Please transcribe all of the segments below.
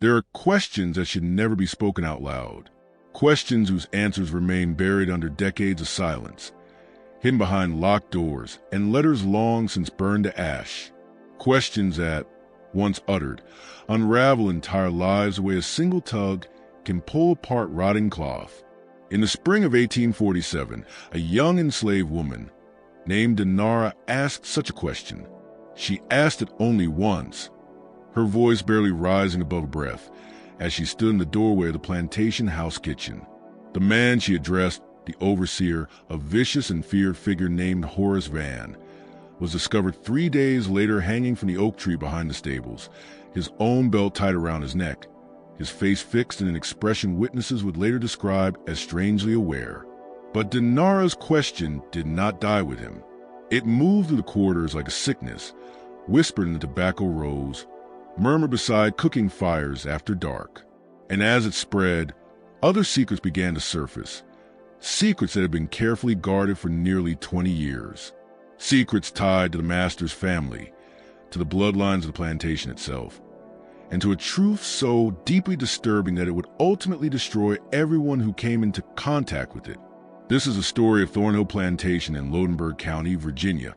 There are questions that should never be spoken out loud. Questions whose answers remain buried under decades of silence, hidden behind locked doors and letters long since burned to ash. Questions that, once uttered, unravel entire lives the way a single tug can pull apart rotting cloth. In the spring of 1847, a young enslaved woman named Dinara asked such a question. She asked it only once, her voice barely rising above a breath, as she stood in the doorway of the plantation house kitchen. The man she addressed, the overseer, a vicious and feared figure named Horace Van, was discovered 3 days later hanging from the oak tree behind the stables, his own belt tied around his neck, his face fixed in an expression witnesses would later describe as strangely aware. But Dinara's question did not die with him. It moved through the corridors like a sickness, whispered in the tobacco rows, murmured beside cooking fires after dark. And as it spread, other secrets began to surface, secrets that had been carefully guarded for nearly 20 years. Secrets tied to the master's family, to the bloodlines of the plantation itself, and to a truth so deeply disturbing that it would ultimately destroy everyone who came into contact with it. This is a story of Thornhill Plantation in Lodenburg County, Virginia,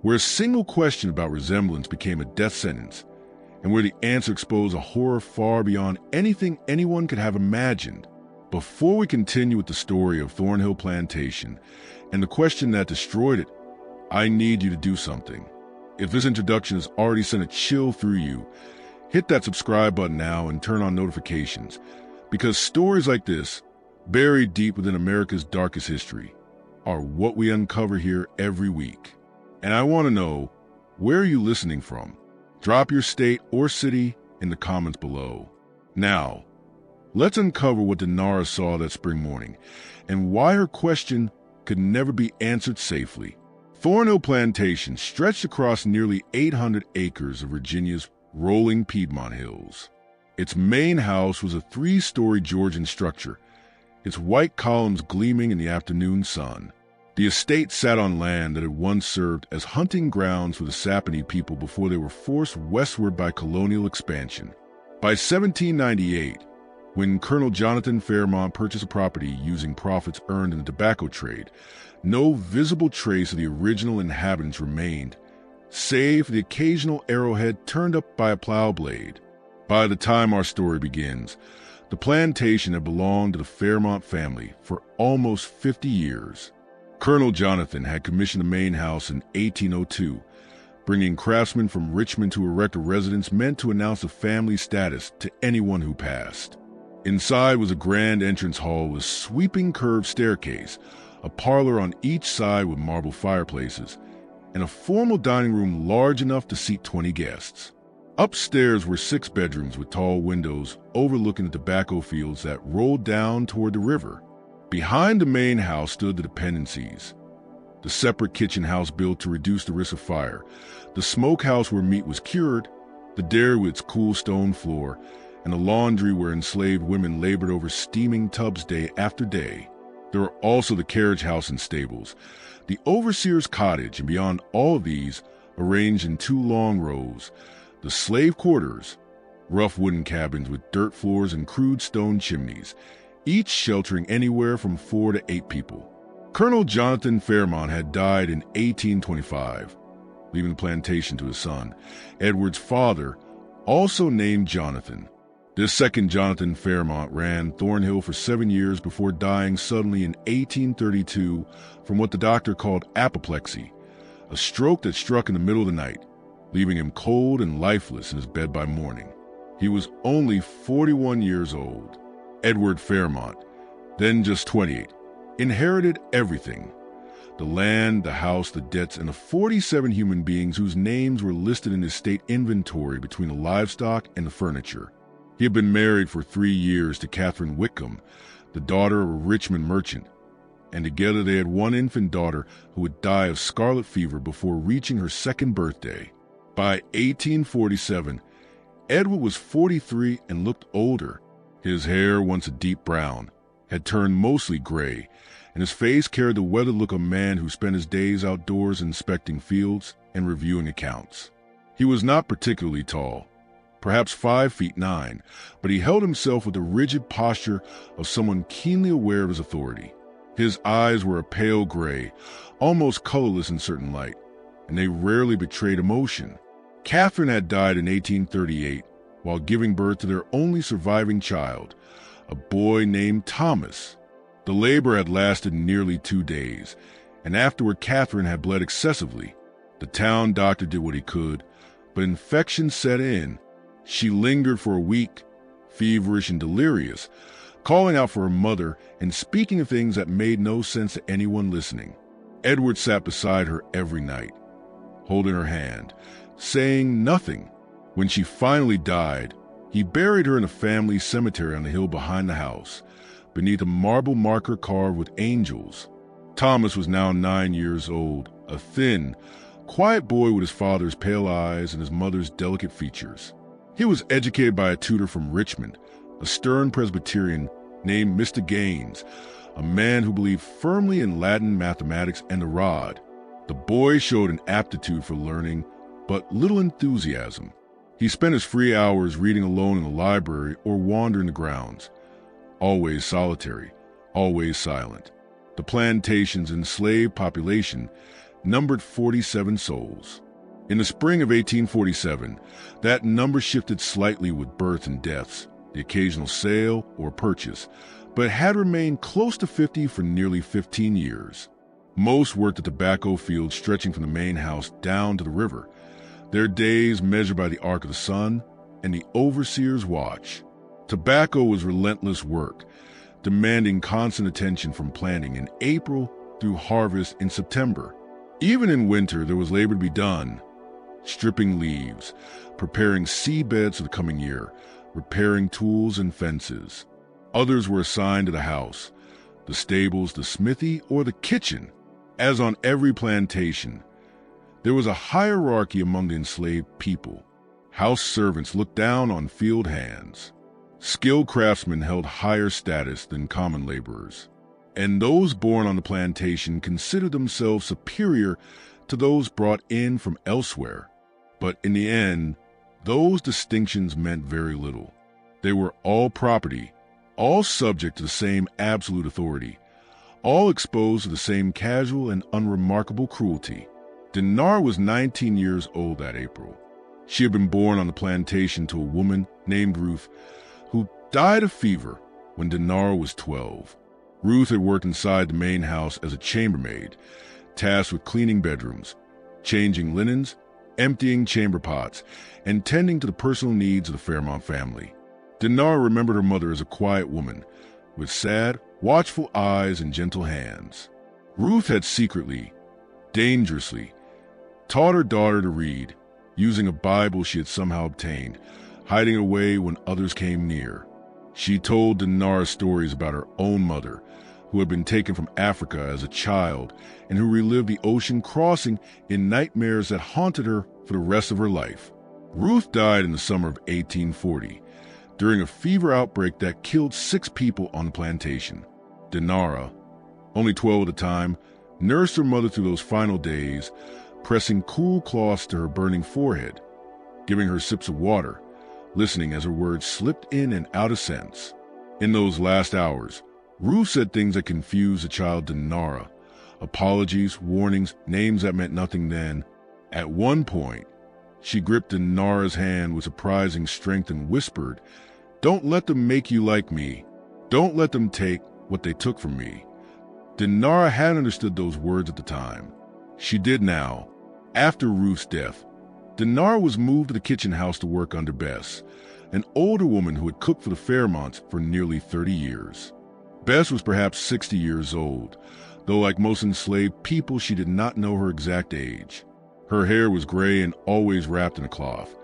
where a single question about resemblance became a death sentence, and where the answer exposed a horror far beyond anything anyone could have imagined. Before we continue with the story of Thornhill Plantation and the question that destroyed it, I need you to do something. If this introduction has already sent a chill through you, hit that subscribe button now and turn on notifications, because stories like this, buried deep within America's darkest history, are what we uncover here every week. And I want to know, where are you listening from? Drop your state or city in the comments below. Now, let's uncover what Dinara saw that spring morning and why her question could never be answered safely. Thornhill Plantation stretched across nearly 800 acres of Virginia's rolling Piedmont hills. Its main house was a 3-story Georgian structure, its white columns gleaming in the afternoon sun. The estate sat on land that had once served as hunting grounds for the Saponi people before they were forced westward by colonial expansion. By 1798, when Colonel Jonathan Fairmont purchased a property using profits earned in the tobacco trade, no visible trace of the original inhabitants remained, save for the occasional arrowhead turned up by a plow blade. By the time our story begins, the plantation had belonged to the Fairmont family for almost 50 years. Colonel Jonathan had commissioned the main house in 1802, bringing craftsmen from Richmond to erect a residence meant to announce the family status to anyone who passed. Inside was a grand entrance hall with sweeping curved staircase, a parlor on each side with marble fireplaces, and a formal dining room large enough to seat 20 guests. Upstairs were 6 bedrooms with tall windows overlooking the tobacco fields that rolled down toward the river. Behind the main house stood the dependencies, the separate kitchen house built to reduce the risk of fire, the smokehouse where meat was cured, the dairy with its cool stone floor, and the laundry where enslaved women labored over steaming tubs day after day. There were also the carriage house and stables, the overseer's cottage, and beyond all of these, arranged in 2 long rows, the slave quarters, rough wooden cabins with dirt floors and crude stone chimneys, each sheltering anywhere from 4 to 8 people. Colonel Jonathan Fairmont had died in 1825, leaving the plantation to his son, Edward's father, also named Jonathan. This second Jonathan Fairmont ran Thornhill for 7 years before dying suddenly in 1832 from what the doctor called apoplexy, a stroke that struck in the middle of the night, leaving him cold and lifeless in his bed by morning. He was only 41 years old. Edward Fairmont, then just 28, inherited everything: the land, the house, the debts, and the 47 human beings whose names were listed in his state inventory between the livestock and the furniture. He had been married for 3 years to Catherine Whitcomb, the daughter of a Richmond merchant, and together they had 1 infant daughter who would die of scarlet fever before reaching her 2nd birthday. By 1847, Edward was 43 and looked older. His hair, once a deep brown, had turned mostly gray, and his face carried the weathered look of a man who spent his days outdoors inspecting fields and reviewing accounts. He was not particularly tall, perhaps 5'9", but he held himself with the rigid posture of someone keenly aware of his authority. His eyes were a pale gray, almost colorless in certain light, and they rarely betrayed emotion. Catherine had died in 1838 while giving birth to their only surviving child, a boy named Thomas. The labor had lasted nearly 2 days, and afterward Catherine had bled excessively. The town doctor did what he could, but infection set in. She lingered for a week, feverish and delirious, calling out for her mother and speaking of things that made no sense to anyone listening. Edward sat beside her every night, holding her hand, saying nothing. When she finally died, he buried her in a family cemetery on the hill behind the house, beneath a marble marker carved with angels. Thomas was now 9 years old, a thin, quiet boy with his father's pale eyes and his mother's delicate features. He was educated by a tutor from Richmond, a stern Presbyterian named Mr. Gaines, a man who believed firmly in Latin, mathematics, and the rod. The boy showed an aptitude for learning, but little enthusiasm. He spent his free hours reading alone in the library or wandering the grounds, always solitary, always silent. The plantation's enslaved population numbered 47 souls. In the spring of 1847, that number shifted slightly with births and deaths, the occasional sale or purchase, but had remained close to 50 for nearly 15 years. Most worked the tobacco fields stretching from the main house down to the river, their days measured by the arc of the sun and the overseer's watch. Tobacco was relentless work, demanding constant attention from planting in April through harvest in September. Even in winter, there was labor to be done, stripping leaves, preparing seedbeds for the coming year, repairing tools and fences. Others were assigned to the house, the stables, the smithy, or the kitchen. As on every plantation, there was a hierarchy among the enslaved people. House servants looked down on field hands. Skilled craftsmen held higher status than common laborers, and those born on the plantation considered themselves superior to those brought in from elsewhere. But in the end, those distinctions meant very little. They were all property, all subject to the same absolute authority, all exposed to the same casual and unremarkable cruelty. Dinar was 19 years old that April. She had been born on the plantation to a woman named Ruth, who died of fever when Dinar was 12. Ruth had worked inside the main house as a chambermaid, tasked with cleaning bedrooms, changing linens, emptying chamber pots, and tending to the personal needs of the Fairmont family. Dinar remembered her mother as a quiet woman, with sad, watchful eyes and gentle hands. Ruth had secretly, dangerously, taught her daughter to read, using a Bible she had somehow obtained, hiding it away when others came near. She told Dinar stories about her own mother, who had been taken from Africa as a child and who relived the ocean crossing in nightmares that haunted her for the rest of her life. Ruth died in the summer of 1840, during a fever outbreak that killed 6 people on the plantation. Dinara, only 12 at the time, nursed her mother through those final days, pressing cool cloths to her burning forehead, giving her sips of water, listening as her words slipped in and out of sense. In those last hours, Ruth said things that confused the child Dinara, apologies, warnings, names that meant nothing then. At one point, she gripped Dinara's hand with surprising strength and whispered, "Don't let them make you like me. Don't let them take what they took from me." Dinara hadn't understood those words at the time. She did now. After Ruth's death, Dinara was moved to the kitchen house to work under Bess, an older woman who had cooked for the Fairmonts for nearly 30 years. Bess was perhaps 60 years old, though like most enslaved people, she did not know her exact age. Her hair was gray and always wrapped in a cloth,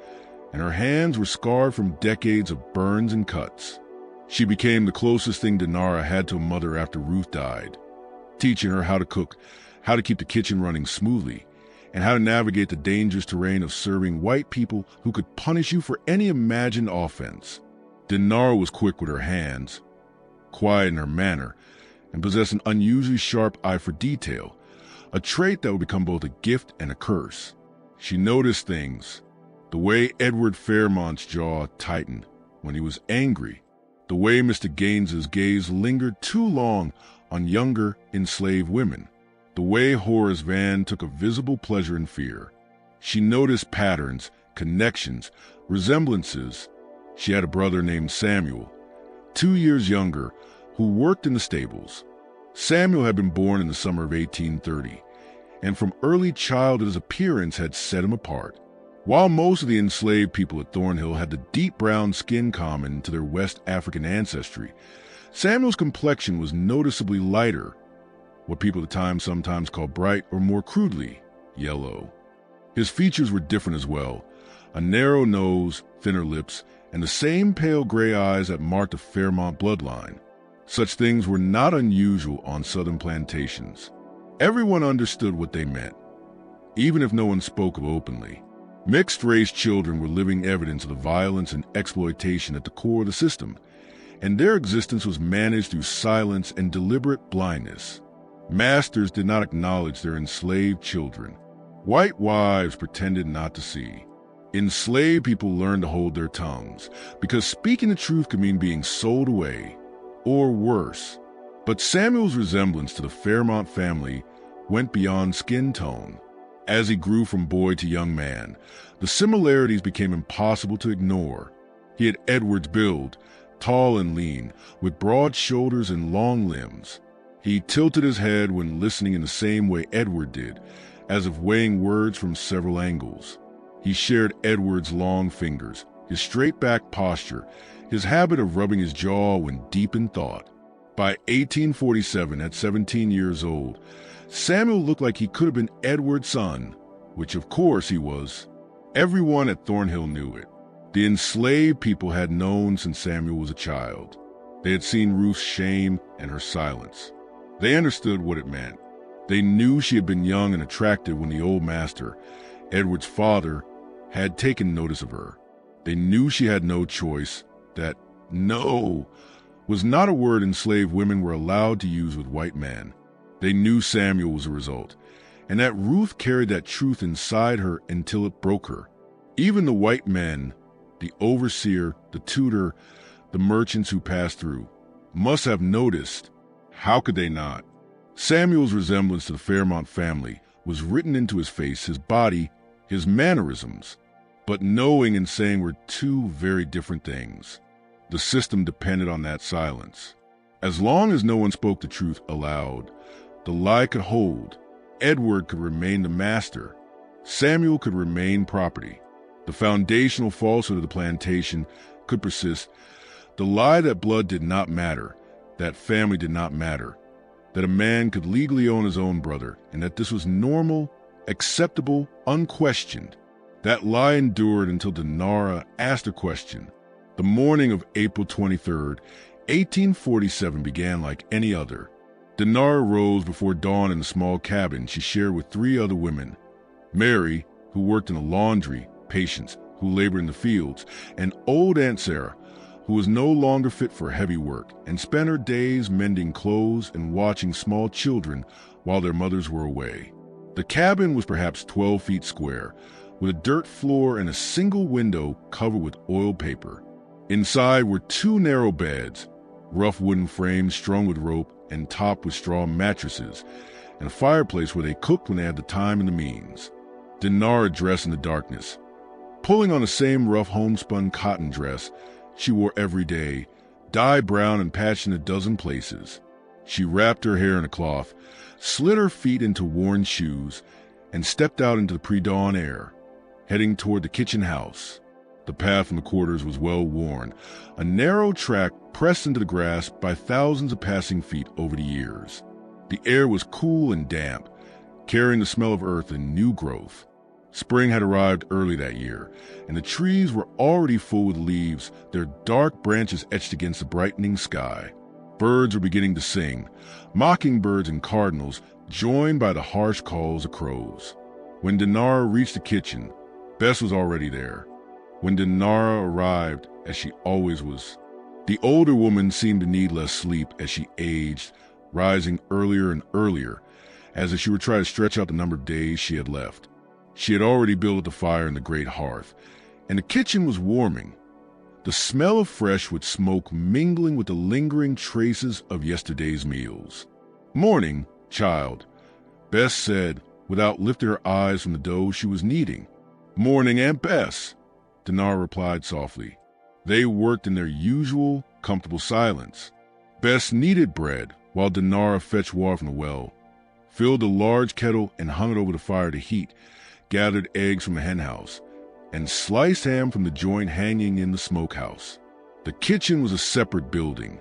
and her hands were scarred from decades of burns and cuts. She became the closest thing Dinara had to a mother after Ruth died, teaching her how to cook, how to keep the kitchen running smoothly, and how to navigate the dangerous terrain of serving white people who could punish you for any imagined offense. Dinara was quick with her hands, quiet in her manner, and possessed an unusually sharp eye for detail, a trait that would become both a gift and a curse. She noticed things, The way Edward Fairmont's jaw tightened when he was angry. The way Mr. Gaines's gaze lingered too long on younger, enslaved women. The way Horace Van took a visible pleasure in fear. She noticed patterns, connections, resemblances. She had a brother named Samuel, 2 years younger, who worked in the stables. Samuel had been born in the summer of 1830, and from early childhood his appearance had set him apart. While most of the enslaved people at Thornhill had the deep brown skin common to their West African ancestry, Samuel's complexion was noticeably lighter, what people at the time sometimes called bright or more crudely, yellow. His features were different as well, a narrow nose, thinner lips, and the same pale gray eyes that marked the Fairmont bloodline. Such things were not unusual on southern plantations. Everyone understood what they meant, even if no one spoke of openly. Mixed-race children were living evidence of the violence and exploitation at the core of the system, and their existence was managed through silence and deliberate blindness. Masters did not acknowledge their enslaved children. White wives pretended not to see. Enslaved people learned to hold their tongues, because speaking the truth could mean being sold away, or worse. But Samuel's resemblance to the Fairmont family went beyond skin tone. As he grew from boy to young man, the similarities became impossible to ignore. He had Edward's build, tall and lean, with broad shoulders and long limbs. He tilted his head when listening in the same way Edward did, as if weighing words from several angles. He shared Edward's long fingers, his straight-back posture, his habit of rubbing his jaw when deep in thought. By 1847, at 17 years old, Samuel looked like he could have been Edward's son, which of course he was. Everyone at Thornhill knew it. The enslaved people had known since Samuel was a child. They had seen Ruth's shame and her silence. They understood what it meant. They knew she had been young and attractive when the old master, Edward's father, had taken notice of her. They knew she had no choice, that no was not a word enslaved women were allowed to use with white men. They knew Samuel was a result, and that Ruth carried that truth inside her until it broke her. Even the white men, the overseer, the tutor, the merchants who passed through, must have noticed. How could they not? Samuel's resemblance to the Fairmont family was written into his face, his body, his mannerisms. But knowing and saying were two very different things. The system depended on that silence. As long as no one spoke the truth aloud, the lie could hold. Edward could remain the master. Samuel could remain property. The foundational falsehood of the plantation could persist. The lie that blood did not matter, that family did not matter, that a man could legally own his own brother, and that this was normal, acceptable, unquestioned. That lie endured until Dinara asked a question. The morning of April 23rd, 1847 began like any other. Dinara rose before dawn in the small cabin she shared with 3 other women. Mary, who worked in a laundry, Patience, who labored in the fields, and old Aunt Sarah, who was no longer fit for heavy work and spent her days mending clothes and watching small children while their mothers were away. The cabin was perhaps 12 feet square, with a dirt floor and a single window covered with oiled paper. Inside were 2 narrow beds, rough wooden frames strung with rope and topped with straw mattresses, and a fireplace where they cooked when they had the time and the means. Dinara dressed in the darkness, pulling on the same rough homespun cotton dress she wore every day, dye brown and patched in a dozen places. She wrapped her hair in a cloth, slid her feet into worn shoes, and stepped out into the pre-dawn air, heading toward the kitchen house. The path from the quarters was well worn, a narrow track pressed into the grass by thousands of passing feet over the years. The air was cool and damp, carrying the smell of earth and new growth. Spring had arrived early that year, and the trees were already full with leaves, their dark branches etched against the brightening sky. Birds were beginning to sing, mockingbirds and cardinals, joined by the harsh calls of crows. When Dinara reached the kitchen, Bess was already there. When Dinara arrived, as she always was, the older woman seemed to need less sleep as she aged, rising earlier and earlier, as if she were trying to stretch out the number of days she had left. She had already built the fire in the great hearth, and the kitchen was warming, the smell of fresh wood smoke mingling with the lingering traces of yesterday's meals. "Morning, child," Bess said, without lifting her eyes from the dough she was kneading. "Morning, Aunt Bess," Dinara replied softly. They worked in their usual, comfortable silence. Bess kneaded bread while Dinara fetched water from the well, filled a large kettle and hung it over the fire to heat, gathered eggs from the henhouse, and sliced ham from the joint hanging in the smokehouse. The kitchen was a separate building,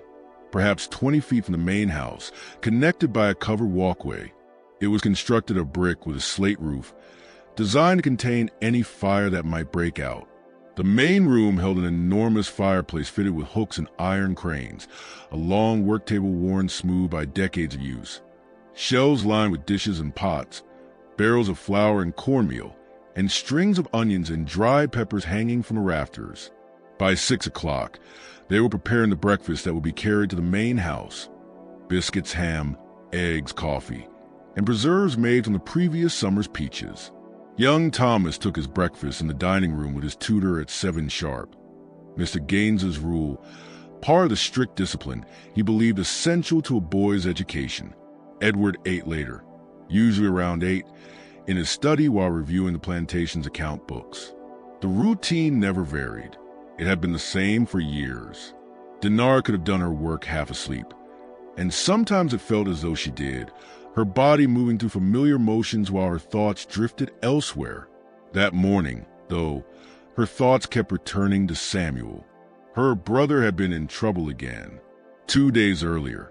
perhaps 20 feet from the main house, connected by a covered walkway. It was constructed of brick with a slate roof, designed to contain any fire that might break out. The main room held an enormous fireplace fitted with hooks and iron cranes, a long work table worn smooth by decades of use, shelves lined with dishes and pots, barrels of flour and cornmeal, and strings of onions and dried peppers hanging from the rafters. By 6 o'clock, they were preparing the breakfast that would be carried to the main house: biscuits, ham, eggs, coffee, and preserves made from the previous summer's peaches. Young Thomas took his breakfast in the dining room with his tutor at 7 sharp. Mr. Gaines's rule, part of the strict discipline he believed essential to a boy's education. Edward ate later, usually around 8, in his study while reviewing the plantation's account books. The routine never varied. It had been the same for years. Dinara could have done her work half asleep, and sometimes it felt as though she did, her body moving through familiar motions while her thoughts drifted elsewhere. That morning, though, her thoughts kept returning to Samuel. Her brother had been in trouble again. 2 days earlier,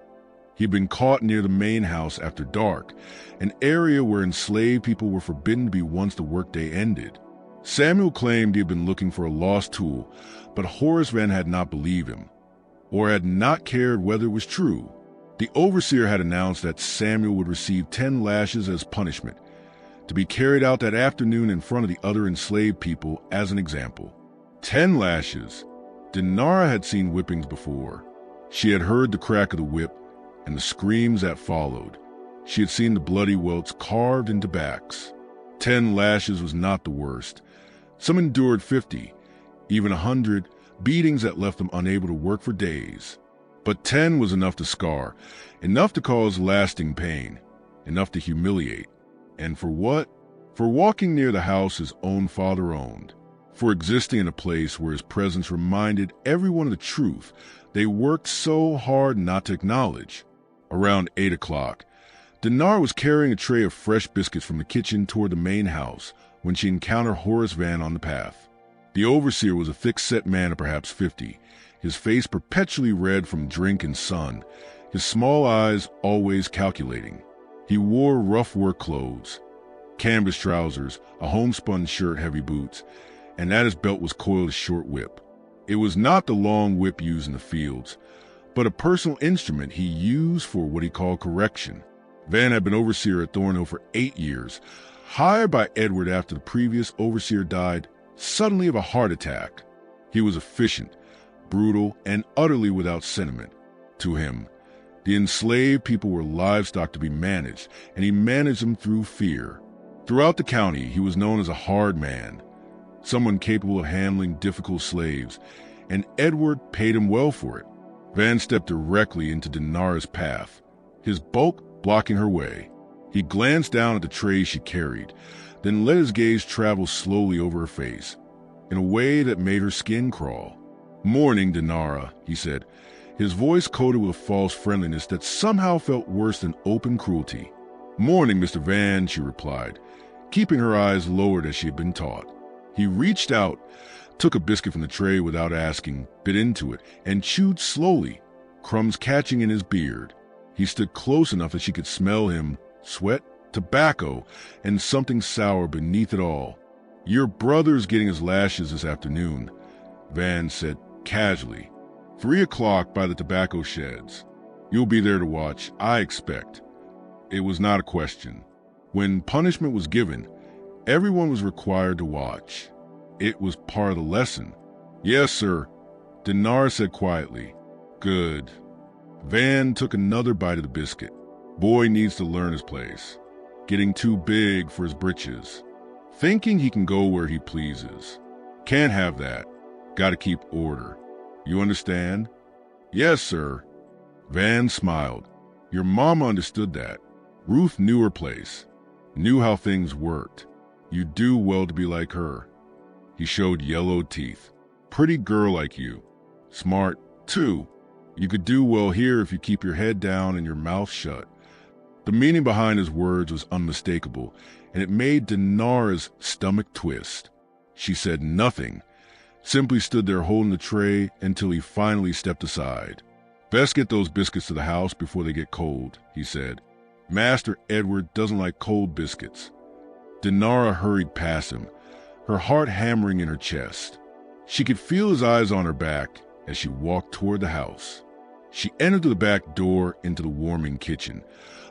he'd been caught near the main house after dark, an area where enslaved people were forbidden to be once the workday ended. Samuel claimed he had been looking for a lost tool, but Horace Van had not believed him, or had not cared whether it was true. The overseer had announced that Samuel would receive 10 lashes as punishment, to be carried out that afternoon in front of the other enslaved people as an example. 10 lashes. Dinara had seen whippings before. She had heard the crack of the whip and the screams that followed. She had seen the bloody welts carved into backs. 10 lashes was not the worst. Some endured 50, even 100, beatings that left them unable to work for days. But 10 was enough to scar, enough to cause lasting pain, enough to humiliate. And for what? For walking near the house his own father owned, for existing in a place where his presence reminded everyone of the truth they worked so hard not to acknowledge. Around 8 o'clock, Dinara was carrying a tray of fresh biscuits from the kitchen toward the main house when she encountered Horace Van on the path. The overseer was a thick-set man of perhaps 50, his face perpetually red from drink and sun, his small eyes always calculating. He wore rough work clothes, canvas trousers, a homespun shirt, heavy boots, and at his belt was coiled a short whip. It was not the long whip used in the fields, but a personal instrument he used for what he called correction. Van had been overseer at Thornhill for 8 years, hired by Edward after the previous overseer died suddenly of a heart attack. He was efficient, brutal, and utterly without sentiment. To him, the enslaved people were livestock to be managed, and he managed them through fear. Throughout the county, he was known as a hard man, someone capable of handling difficult slaves, and Edward paid him well for it. Van stepped directly into Dinara's path, his bulk blocking her way. He glanced down at the tray she carried, then let his gaze travel slowly over her face, in a way that made her skin crawl. "Morning, Dinara," he said, his voice coated with a false friendliness that somehow felt worse than open cruelty. "Morning, Mr. Van," she replied, keeping her eyes lowered as she had been taught. He reached out, took a biscuit from the tray without asking, bit into it, and chewed slowly, crumbs catching in his beard. He stood close enough that she could smell him, sweat, tobacco, and something sour beneath it all. "Your brother's getting his lashes this afternoon," Van said casually. 3 o'clock by the tobacco sheds. "You'll be there to watch, I expect." It was not a question. When punishment was given, everyone was required to watch. It was part of the lesson. "Yes, sir," Dinara said quietly. "Good." Van took another bite of the biscuit. Boy needs to learn his place. Getting too big for his britches. Thinking he can go where he pleases. Can't have that. Gotta keep order. You understand? Yes, sir. Van smiled. Your mama understood that. Ruth knew her place, knew how things worked. You do well to be like her. He showed yellow teeth. Pretty girl like you. Smart, too. You could do well here if you keep your head down and your mouth shut. The meaning behind his words was unmistakable, and it made Dinara's stomach twist. She said nothing, simply stood there holding the tray until he finally stepped aside. Best get those biscuits to the house before they get cold, he said. Master Edward doesn't like cold biscuits. Dinara hurried past him, her heart hammering in her chest. She could feel his eyes on her back as she walked toward the house. She entered the back door into the warming kitchen,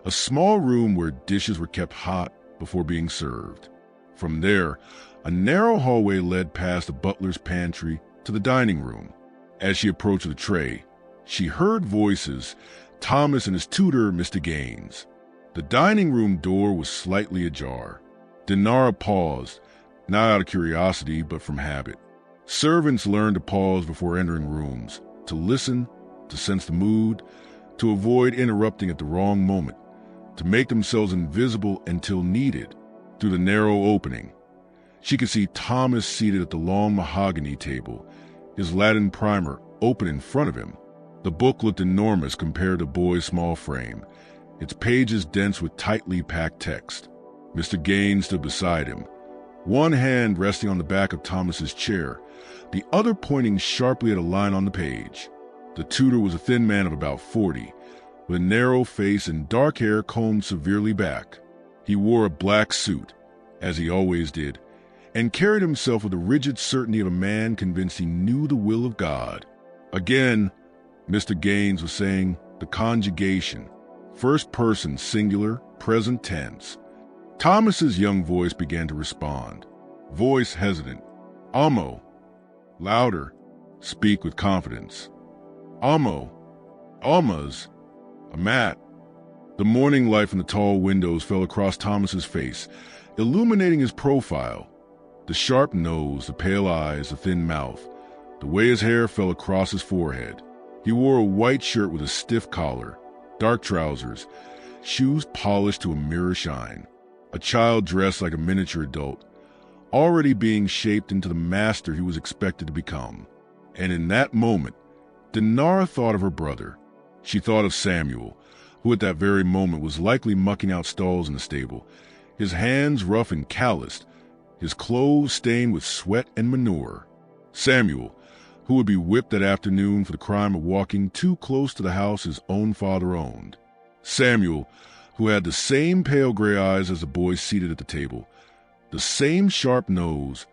a small room where dishes were kept hot before being served. From there, a narrow hallway led past the butler's pantry to the dining room. As she approached the tray, she heard voices, Thomas and his tutor, Mr. Gaines. The dining room door was slightly ajar. Dinara paused, not out of curiosity, but from habit. Servants learned to pause before entering rooms, to listen, to sense the mood, to avoid interrupting at the wrong moment, to make themselves invisible until needed. Through the narrow opening, she could see Thomas seated at the long mahogany table, his Latin primer open in front of him. The book looked enormous compared to the boy's small frame, its pages dense with tightly packed text. Mr. Gaines stood beside him, one hand resting on the back of Thomas's chair, the other pointing sharply at a line on the page. The tutor was a thin man of about 40, with a narrow face and dark hair combed severely back. He wore a black suit, as he always did, and carried himself with the rigid certainty of a man convinced he knew the will of God. Again, Mr. Gaines was saying the conjugation, first person singular, present tense. Thomas's young voice began to respond, voice hesitant. Amo. Louder. Speak with confidence. Amo. Almas. Amat. The morning light from the tall windows fell across Thomas's face, illuminating his profile. The sharp nose, the pale eyes, the thin mouth, the way his hair fell across his forehead. He wore a white shirt with a stiff collar, dark trousers, shoes polished to a mirror shine. A child dressed like a miniature adult, already being shaped into the master he was expected to become. And in that moment, Dinara thought of her brother. She thought of Samuel, who at that very moment was likely mucking out stalls in the stable, his hands rough and calloused, his clothes stained with sweat and manure. Samuel, who would be whipped that afternoon for the crime of walking too close to the house his own father owned. Samuel, who had the same pale gray eyes as the boy seated at the table, the same sharp nose,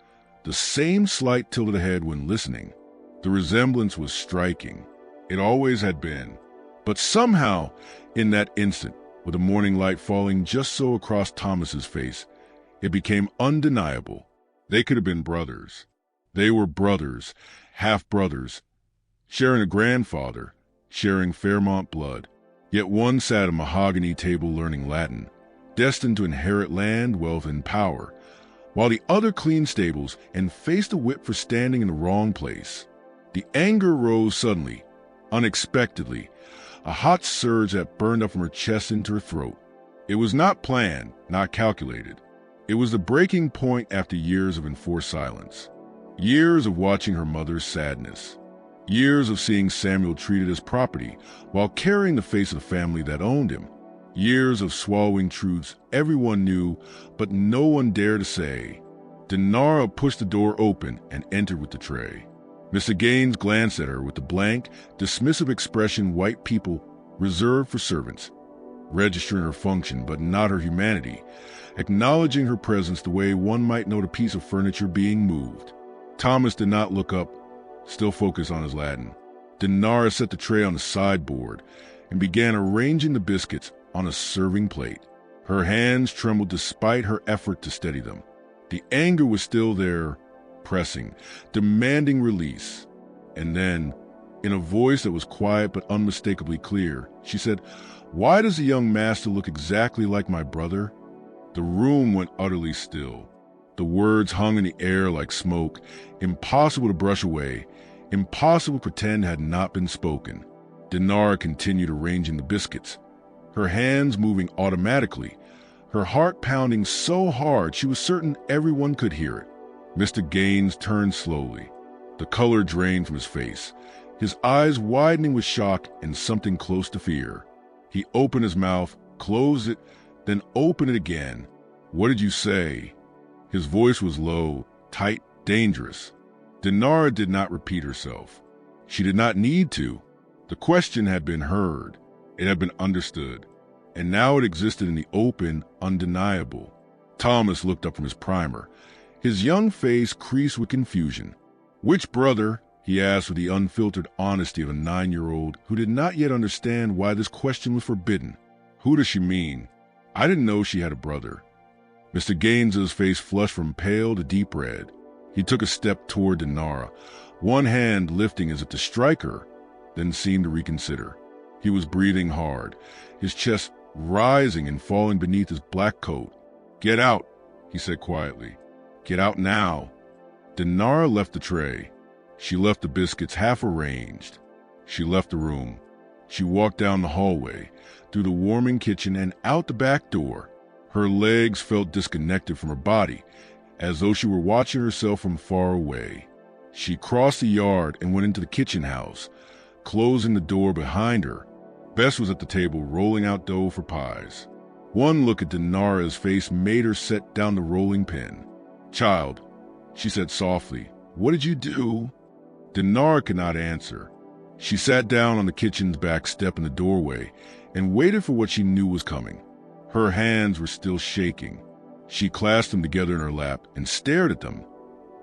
the same slight tilt of the head when listening. The resemblance was striking. It always had been. But somehow, in that instant, with the morning light falling just so across Thomas's face, it became undeniable. They could have been brothers. They were brothers, half-brothers, sharing a grandfather, sharing Fairmont blood. Yet one sat at a mahogany table learning Latin, destined to inherit land, wealth, and power, while the other cleaned stables and faced a whip for standing in the wrong place. The anger rose suddenly, unexpectedly, a hot surge that burned up from her chest into her throat. It was not planned, not calculated. It was the breaking point after years of enforced silence, years of watching her mother's sadness, years of seeing Samuel treated as property while carrying the face of the family that owned him, years of swallowing truths everyone knew but no one dared to say. Dinara pushed the door open and entered with the tray. Mr. Gaines glanced at her with the blank, dismissive expression white people reserve for servants, registering her function but not her humanity, acknowledging her presence the way one might note a piece of furniture being moved. Thomas did not look up, still focused on his Latin. Dinara set the tray on the sideboard and began arranging the biscuits on a serving plate. Her hands trembled despite her effort to steady them. The anger was still there, pressing, demanding release. And then, in a voice that was quiet but unmistakably clear, she said, "Why does the young master look exactly like my brother?" The room went utterly still. The words hung in the air like smoke, impossible to brush away, impossible to pretend had not been spoken. Dinara continued arranging the biscuits, her hands moving automatically, her heart pounding so hard she was certain everyone could hear it. Mr. Gaines turned slowly. The color drained from his face, his eyes widening with shock and something close to fear. He opened his mouth, closed it, then opened it again. "What did you say?" His voice was low, tight, dangerous. Dinara did not repeat herself. She did not need to. The question had been heard. It had been understood. And now it existed in the open, undeniable. Thomas looked up from his primer, his young face creased with confusion. "Which brother?" he asked with the unfiltered honesty of a 9-year-old who did not yet understand why this question was forbidden. "Who does she mean? I didn't know she had a brother." Mr. Gaines's face flushed from pale to deep red. He took a step toward Dinara, one hand lifting as if to strike her, then seemed to reconsider. He was breathing hard, his chest rising and falling beneath his black coat. "Get out," he said quietly. "Get out now." Dinara left the tray. She left the biscuits half arranged. She left the room. She walked down the hallway, through the warming kitchen and out the back door. Her legs felt disconnected from her body, as though she were watching herself from far away. She crossed the yard and went into the kitchen house, closing the door behind her. Bess was at the table rolling out dough for pies. One look at Dinara's face made her set down the rolling pin. "Child," she said softly, "what did you do?" Dinara could not answer. She sat down on the kitchen's back step in the doorway and waited for what she knew was coming. Her hands were still shaking. She clasped them together in her lap and stared at them.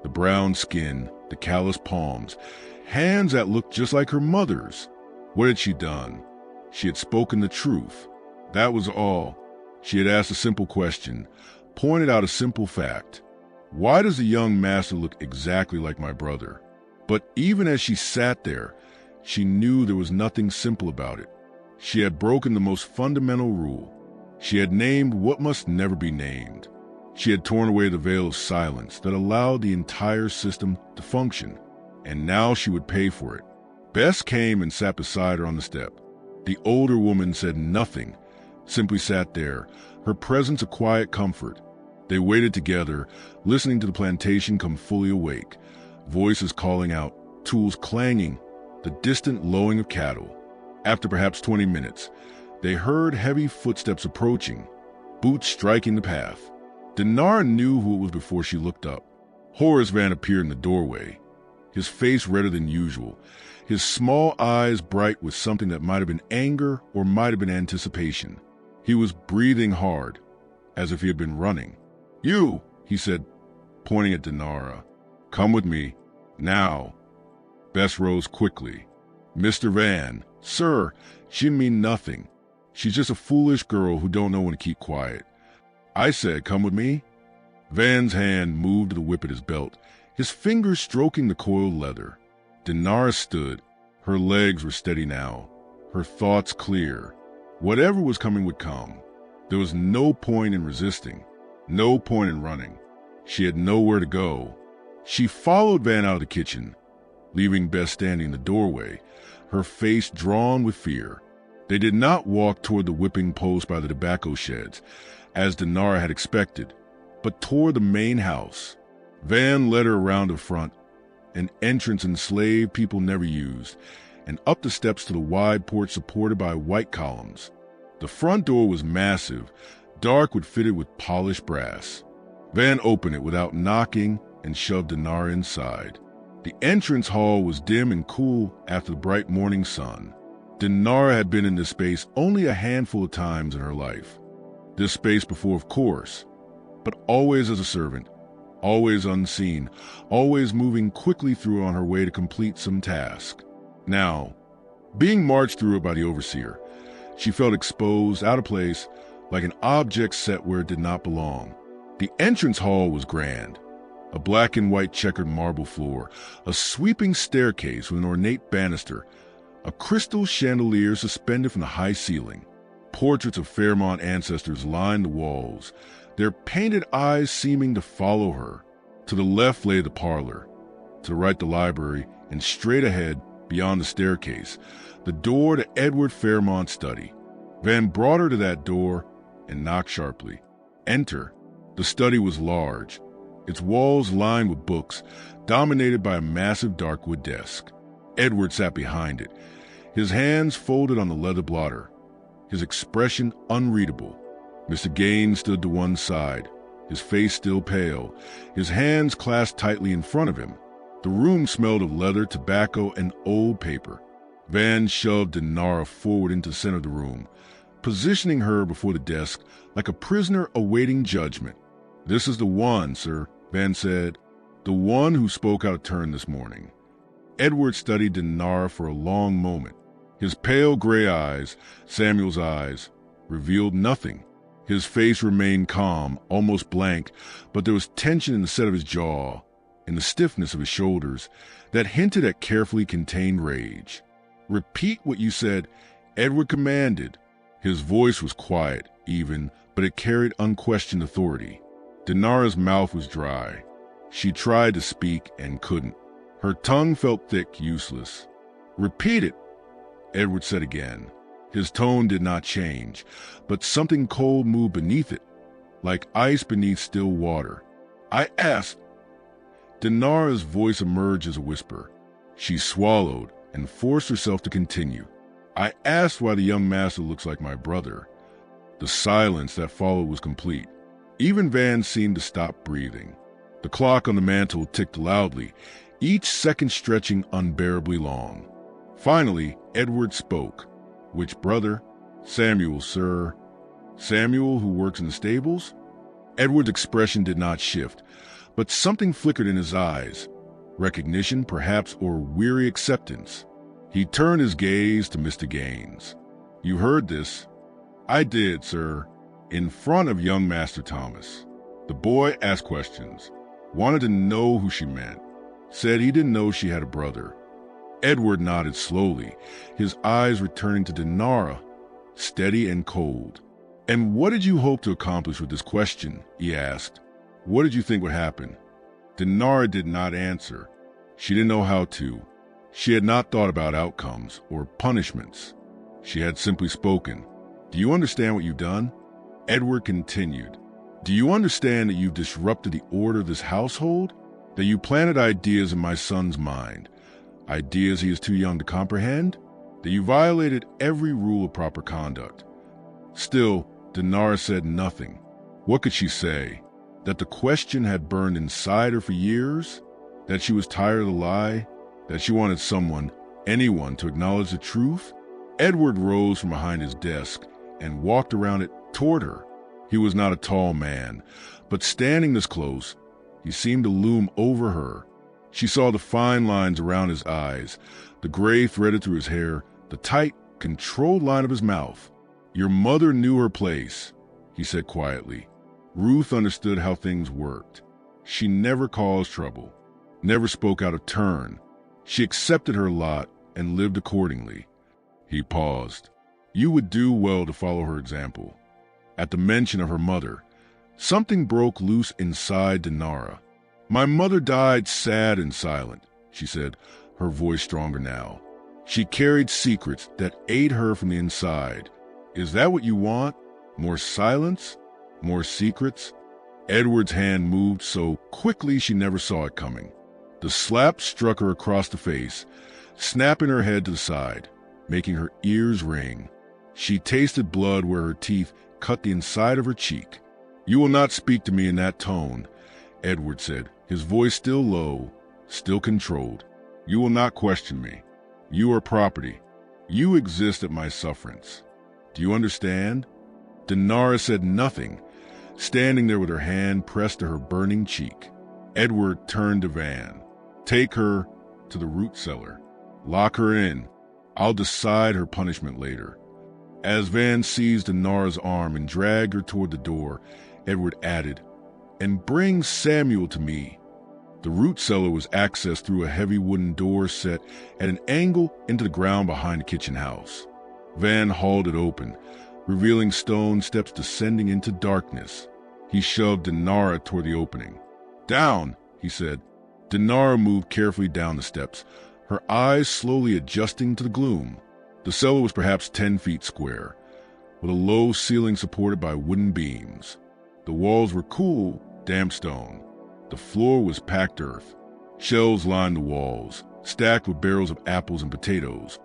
The brown skin, the calloused palms, hands that looked just like her mother's. What had she done? She had spoken the truth. That was all. She had asked a simple question, pointed out a simple fact. Why does the young master look exactly like my brother? But even as she sat there, she knew there was nothing simple about it. She had broken the most fundamental rule. She had named what must never be named. She had torn away the veil of silence that allowed the entire system to function, and now she would pay for it. Bess came and sat beside her on the step. The older woman said nothing, simply sat there, her presence a quiet comfort. They waited together, listening to the plantation come fully awake, voices calling out, tools clanging, the distant lowing of cattle. After perhaps 20 minutes, they heard heavy footsteps approaching, boots striking the path. Dinara knew who it was before she looked up. Horace Van appeared in the doorway, his face redder than usual, his small eyes bright with something that might have been anger or might have been anticipation. He was breathing hard, as if he had been running. "You," he said, pointing at Dinara. "Come with me, now." Bess rose quickly. "Mr. Van, sir, she didn't mean nothing. She's just a foolish girl who don't know when to keep quiet. I said, come with me." Van's hand moved to the whip at his belt, his fingers stroking the coiled leather. Dinara stood. Her legs were steady now, her thoughts clear. Whatever was coming would come. There was no point in resisting, no point in running. She had nowhere to go. She followed Van out of the kitchen, leaving Bess standing in the doorway, her face drawn with fear. They did not walk toward the whipping post by the tobacco sheds, as Dinara had expected, but toward the main house. Van led her around the front, an entrance enslaved people never used, and up the steps to the wide porch supported by white columns. The front door was massive, dark wood fitted with polished brass. Van opened it without knocking and shoved Dinara inside. The entrance hall was dim and cool after the bright morning sun. Dinara had been in this space only a handful of times in her life. This space before, of course, but always as a servant, always unseen, always moving quickly through on her way to complete some task. Now, being marched through it by the overseer, she felt exposed, out of place, like an object set where it did not belong. The entrance hall was grand. A black and white checkered marble floor, a sweeping staircase with an ornate banister, a crystal chandelier suspended from the high ceiling. Portraits of Fairmont ancestors lined the walls, their painted eyes seeming to follow her. To the left lay the parlor, to the right the library, and straight ahead, beyond the staircase, the door to Edward Fairmont's study. Van brought her to that door and knocked sharply. Enter. The study was large, its walls lined with books, dominated by a massive dark wood desk. Edward sat behind it, his hands folded on the leather blotter, his expression unreadable. Mr. Gaines stood to one side, his face still pale, his hands clasped tightly in front of him. The room smelled of leather, tobacco, and old paper. Van shoved Dinara forward into the center of the room, positioning her before the desk like a prisoner awaiting judgment. "This is the one, sir," Van said, "the one who spoke out of turn this morning." Edward studied Dinara for a long moment. His pale gray eyes, Samuel's eyes, revealed nothing. His face remained calm, almost blank, but there was tension in the set of his jaw, in the stiffness of his shoulders, that hinted at carefully contained rage. "Repeat what you said," Edward commanded. His voice was quiet, even, but it carried unquestioned authority. Dinara's mouth was dry. She tried to speak and couldn't. Her tongue felt thick, useless. "Repeat it," Edward said again. His tone did not change, but something cold moved beneath it, like ice beneath still water. "I asked." Dinara's voice emerged as a whisper. She swallowed and forced herself to continue. "I asked why the young master looks like my brother." The silence that followed was complete. Even Van seemed to stop breathing. The clock on the mantel ticked loudly, each second stretching unbearably long. Finally, Edward spoke. "Which brother?" "Samuel, sir." "Samuel, who works in the stables?" Edward's expression did not shift, but something flickered in his eyes. Recognition, perhaps, or weary acceptance. He turned his gaze to Mr. Gaines. "You heard this?" "I did, sir. In front of young Master Thomas." The boy asked questions, wanted to know who she meant, said he didn't know she had a brother. Edward nodded slowly, his eyes returning to Dinara, steady and cold. "And what did you hope to accomplish with this question?" he asked. "What did you think would happen?" Dinara did not answer. She didn't know how to. She had not thought about outcomes or punishments. She had simply spoken. "Do you understand what you've done?" Edward continued. "Do you understand that you've disrupted the order of this household? That you planted ideas in my son's mind, ideas he is too young to comprehend? That you violated every rule of proper conduct?" Still, Dinara said nothing. What could she say? That the question had burned inside her for years? That she was tired of the lie? That she wanted someone, anyone, to acknowledge the truth? Edward rose from behind his desk and walked around it toward her. He was not a tall man, but standing this close, he seemed to loom over her. She saw the fine lines around his eyes, the gray threaded through his hair, the tight, controlled line of his mouth. "Your mother knew her place," he said quietly. "Ruth understood how things worked. She never caused trouble, never spoke out of turn. She accepted her lot and lived accordingly." He paused. "You would do well to follow her example." At the mention of her mother, something broke loose inside Dinara. "My mother died sad and silent," she said, her voice stronger now. "She carried secrets that ate her from the inside. Is that what you want? More silence? More secrets?" Edward's hand moved so quickly she never saw it coming. The slap struck her across the face, snapping her head to the side, making her ears ring. She tasted blood where her teeth cut the inside of her cheek. "You will not speak to me in that tone," Edward said, his voice still low, still controlled. "You will not question me. You are property. You exist at my sufferance. Do you understand?" Dinara said nothing, standing there with her hand pressed to her burning cheek. Edward turned to Van. "Take her to the root cellar. Lock her in. I'll decide her punishment later." As Van seized Dinara's arm and dragged her toward the door, Edward added, "And bring Samuel to me." The root cellar was accessed through a heavy wooden door set at an angle into the ground behind the kitchen house. Van hauled it open, revealing stone steps descending into darkness. He shoved Dinara toward the opening. "Down," he said. Dinara moved carefully down the steps, her eyes slowly adjusting to the gloom. The cellar was perhaps 10 feet square, with a low ceiling supported by wooden beams. The walls were cool, damp stone. The floor was packed earth. Shelves lined the walls, stacked with barrels of apples and potatoes,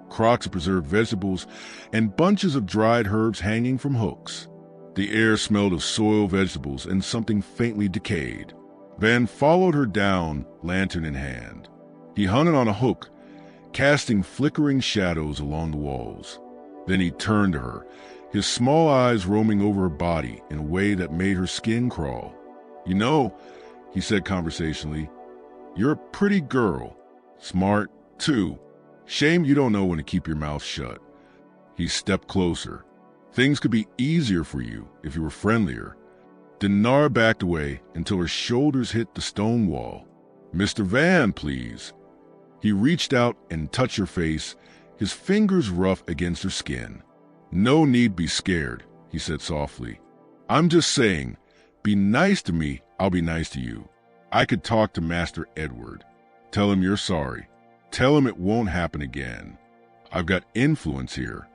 crocks of preserved vegetables, and bunches of dried herbs hanging from hooks. The air smelled of soiled vegetables and something faintly decayed. Van followed her down, lantern in hand. He hung it on a hook, casting flickering shadows along the walls. Then he turned to her, his small eyes roaming over her body in a way that made her skin crawl. "You know," he said conversationally, "you're a pretty girl. Smart, too. Shame you don't know when to keep your mouth shut." He stepped closer. "Things could be easier for you if you were friendlier." Dinara backed away until her shoulders hit the stone wall. "Mr. Van, please." He reached out and touched her face, his fingers rough against her skin. "No need be scared," he said softly. "I'm just saying, be nice to me, I'll be nice to you. I could talk to Master Edward. Tell him you're sorry. Tell him it won't happen again. I've got influence here."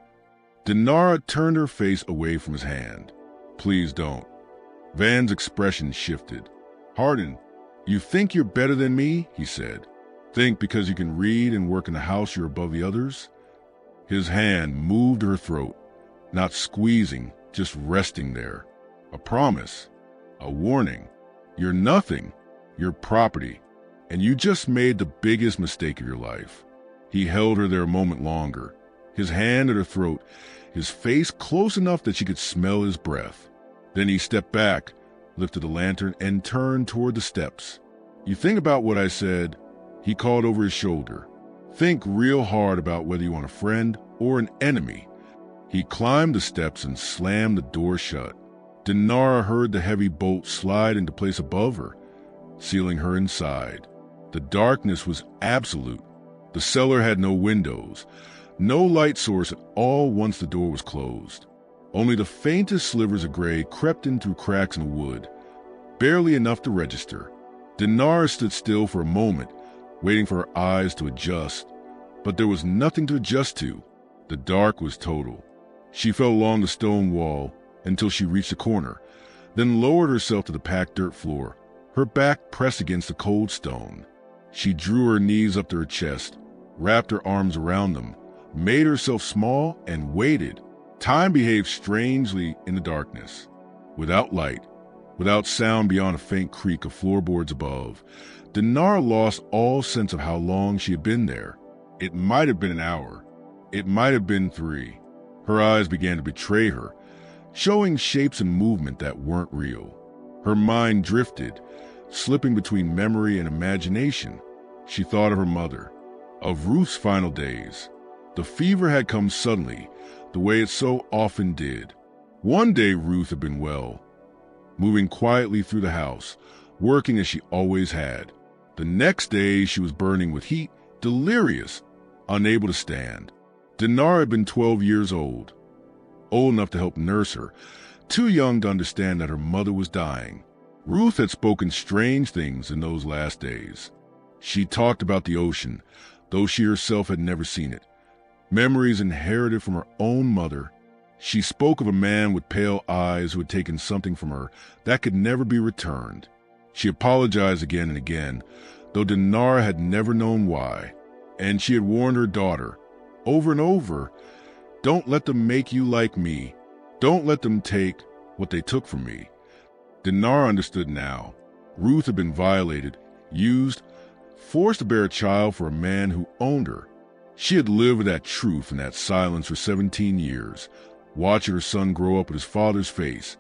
Dinara turned her face away from his hand. "Please don't." Van's expression shifted. "Hardin, you think you're better than me?" he said. "Think because you can read and work in the house you're above the others?" His hand moved to her throat, not squeezing, just resting there. A promise, a warning. "You're nothing. You're property. And you just made the biggest mistake of your life." He held her there a moment longer, his hand at her throat, his face close enough that she could smell his breath. Then he stepped back, lifted the lantern, and turned toward the steps. "You think about what I said," he called over his shoulder. "Think real hard about whether you want a friend or an enemy." He climbed the steps and slammed the door shut. Dinara heard the heavy bolt slide into place above her, sealing her inside. The darkness was absolute. The cellar had no windows, no light source at all once the door was closed. Only the faintest slivers of gray crept in through cracks in the wood, barely enough to register. Dinara stood still for a moment, waiting for her eyes to adjust. But there was nothing to adjust to. The dark was total. She fell along the stone wall until she reached the corner, then lowered herself to the packed dirt floor, her back pressed against the cold stone. She drew her knees up to her chest, wrapped her arms around them, made herself small, and waited. Time behaved strangely in the darkness. Without light, without sound beyond a faint creak of floorboards above, Dinara lost all sense of how long she had been there. It might have been an hour. It might have been 3. Her eyes began to betray her, showing shapes and movement that weren't real. Her mind drifted, slipping between memory and imagination. She thought of her mother, of Ruth's final days. The fever had come suddenly, the way it so often did. One day Ruth had been well, moving quietly through the house, working as she always had. The next day she was burning with heat, delirious, unable to stand. Dinara had been 12 years old enough to help nurse her, too young to understand that her mother was dying. Ruth had spoken strange things in those last days. She talked about the ocean, though she herself had never seen it. Memories inherited from her own mother. She spoke of a man with pale eyes who had taken something from her that could never be returned. She apologized again and again, though Dinara had never known why. And she had warned her daughter, over and over, "Don't let them make you like me. Don't let them take what they took from me." Dinara understood now. Ruth had been violated, used, forced to bear a child for a man who owned her. She had lived with that truth and that silence for 17 years, watching her son grow up with his father's face,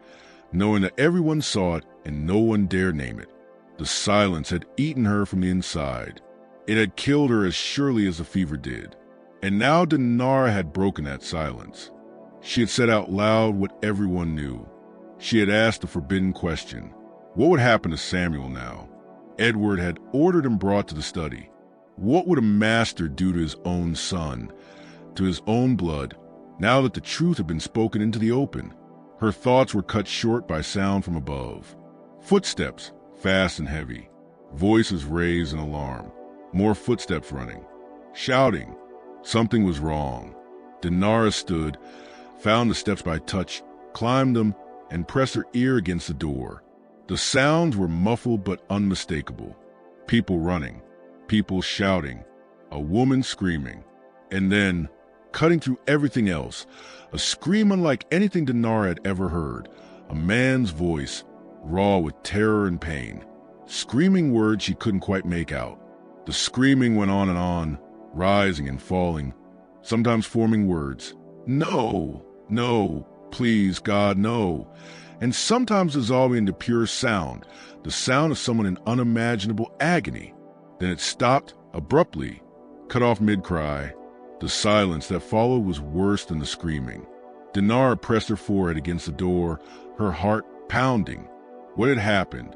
knowing that everyone saw it and no one dared name it. The silence had eaten her from the inside. It had killed her as surely as the fever did. And now Dinara had broken that silence. She had said out loud what everyone knew. She had asked the forbidden question. What would happen to Samuel now? Edward had ordered him brought to the study. What would a master do to his own son, to his own blood, now that the truth had been spoken into the open? Her thoughts were cut short by sound from above. Footsteps, fast and heavy. Voices raised in alarm. More footsteps running. Shouting. Something was wrong. Dinara stood, found the steps by touch, climbed them, and pressed her ear against the door. The sounds were muffled but unmistakable. People running. People shouting. A woman screaming. And then, cutting through everything else, a scream unlike anything Dinara had ever heard. A man's voice, raw with terror and pain. Screaming words she couldn't quite make out. The screaming went on, rising and falling, sometimes forming words. No, no, please, God, no. And sometimes dissolving into pure sound, the sound of someone in unimaginable agony. Then it stopped abruptly, cut off mid-cry. The silence that followed was worse than the screaming. Dinara pressed her forehead against the door, her heart pounding. What had happened?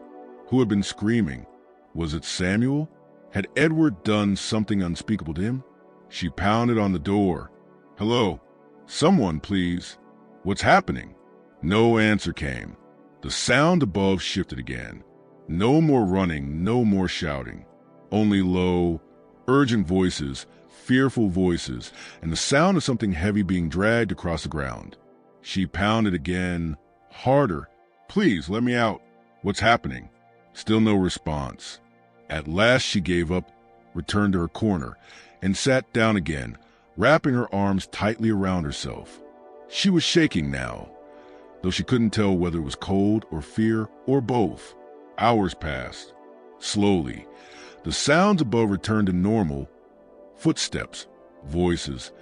Who had been screaming? Was it Samuel? Had Edward done something unspeakable to him? She pounded on the door. Hello? Someone, please. What's happening? No answer came. The sound above shifted again. No more running, no more shouting. Only low, urgent voices, fearful voices, and the sound of something heavy being dragged across the ground. She pounded again, harder. Please, let me out. What's happening? Still no response. At last she gave up, returned to her corner, and sat down again, wrapping her arms tightly around herself. She was shaking now, though she couldn't tell whether it was cold or fear or both. Hours passed. Slowly, the sounds above returned to normal. Footsteps, voices,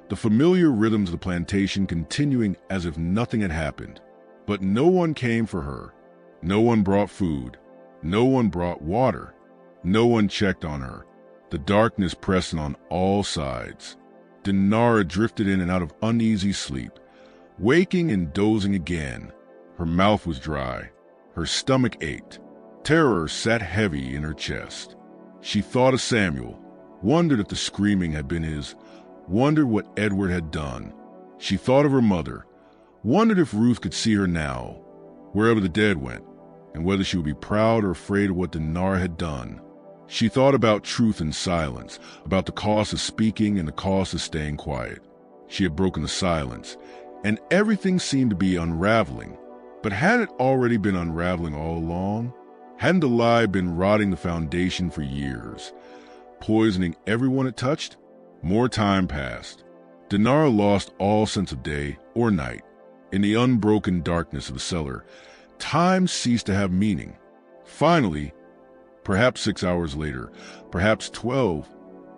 the familiar rhythms of the plantation continuing as if nothing had happened. But no one came for her. No one brought food. No one brought water. No one checked on her. The darkness pressed on all sides. Dinara drifted in and out of uneasy sleep, waking and dozing again. Her mouth was dry. Her stomach ached. Terror sat heavy in her chest. She thought of Samuel, wondered if the screaming had been his, wondered what Edward had done. She thought of her mother, wondered if Ruth could see her now, wherever the dead went, and whether she would be proud or afraid of what Dinara had done. She thought about truth and silence, about the cost of speaking and the cost of staying quiet. She had broken the silence, and everything seemed to be unraveling. But had it already been unraveling all along? Hadn't the lie been rotting the foundation for years, poisoning everyone it touched? More time passed. Dinara lost all sense of day or night. In the unbroken darkness of the cellar, time ceased to have meaning. Finally, perhaps 6 hours later, perhaps 12,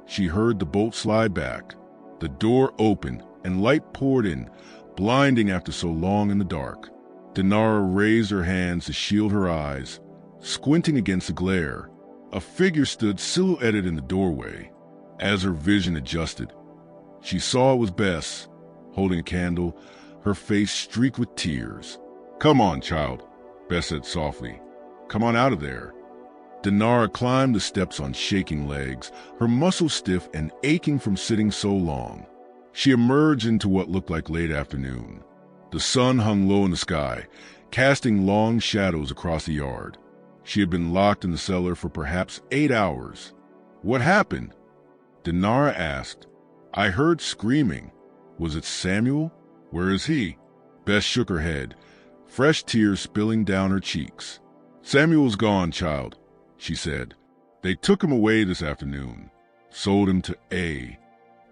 she heard the bolt slide back. The door opened and light poured in, blinding after so long in the dark. Dinara raised her hands to shield her eyes, squinting against the glare. A figure stood silhouetted in the doorway. As her vision adjusted, she saw it was Bess, holding a candle, her face streaked with tears. "Come on, child," Bess said softly. "Come on out of there." Dinara climbed the steps on shaking legs, her muscles stiff and aching from sitting so long. She emerged into what looked like late afternoon. The sun hung low in the sky, casting long shadows across the yard. She had been locked in the cellar for perhaps 8 hours. "What happened?" Dinara asked. "I heard screaming. Was it Samuel? Where is he?" Bess shook her head, fresh tears spilling down her cheeks. "Samuel's gone, child," she said. "They took him away this afternoon. Sold him to A.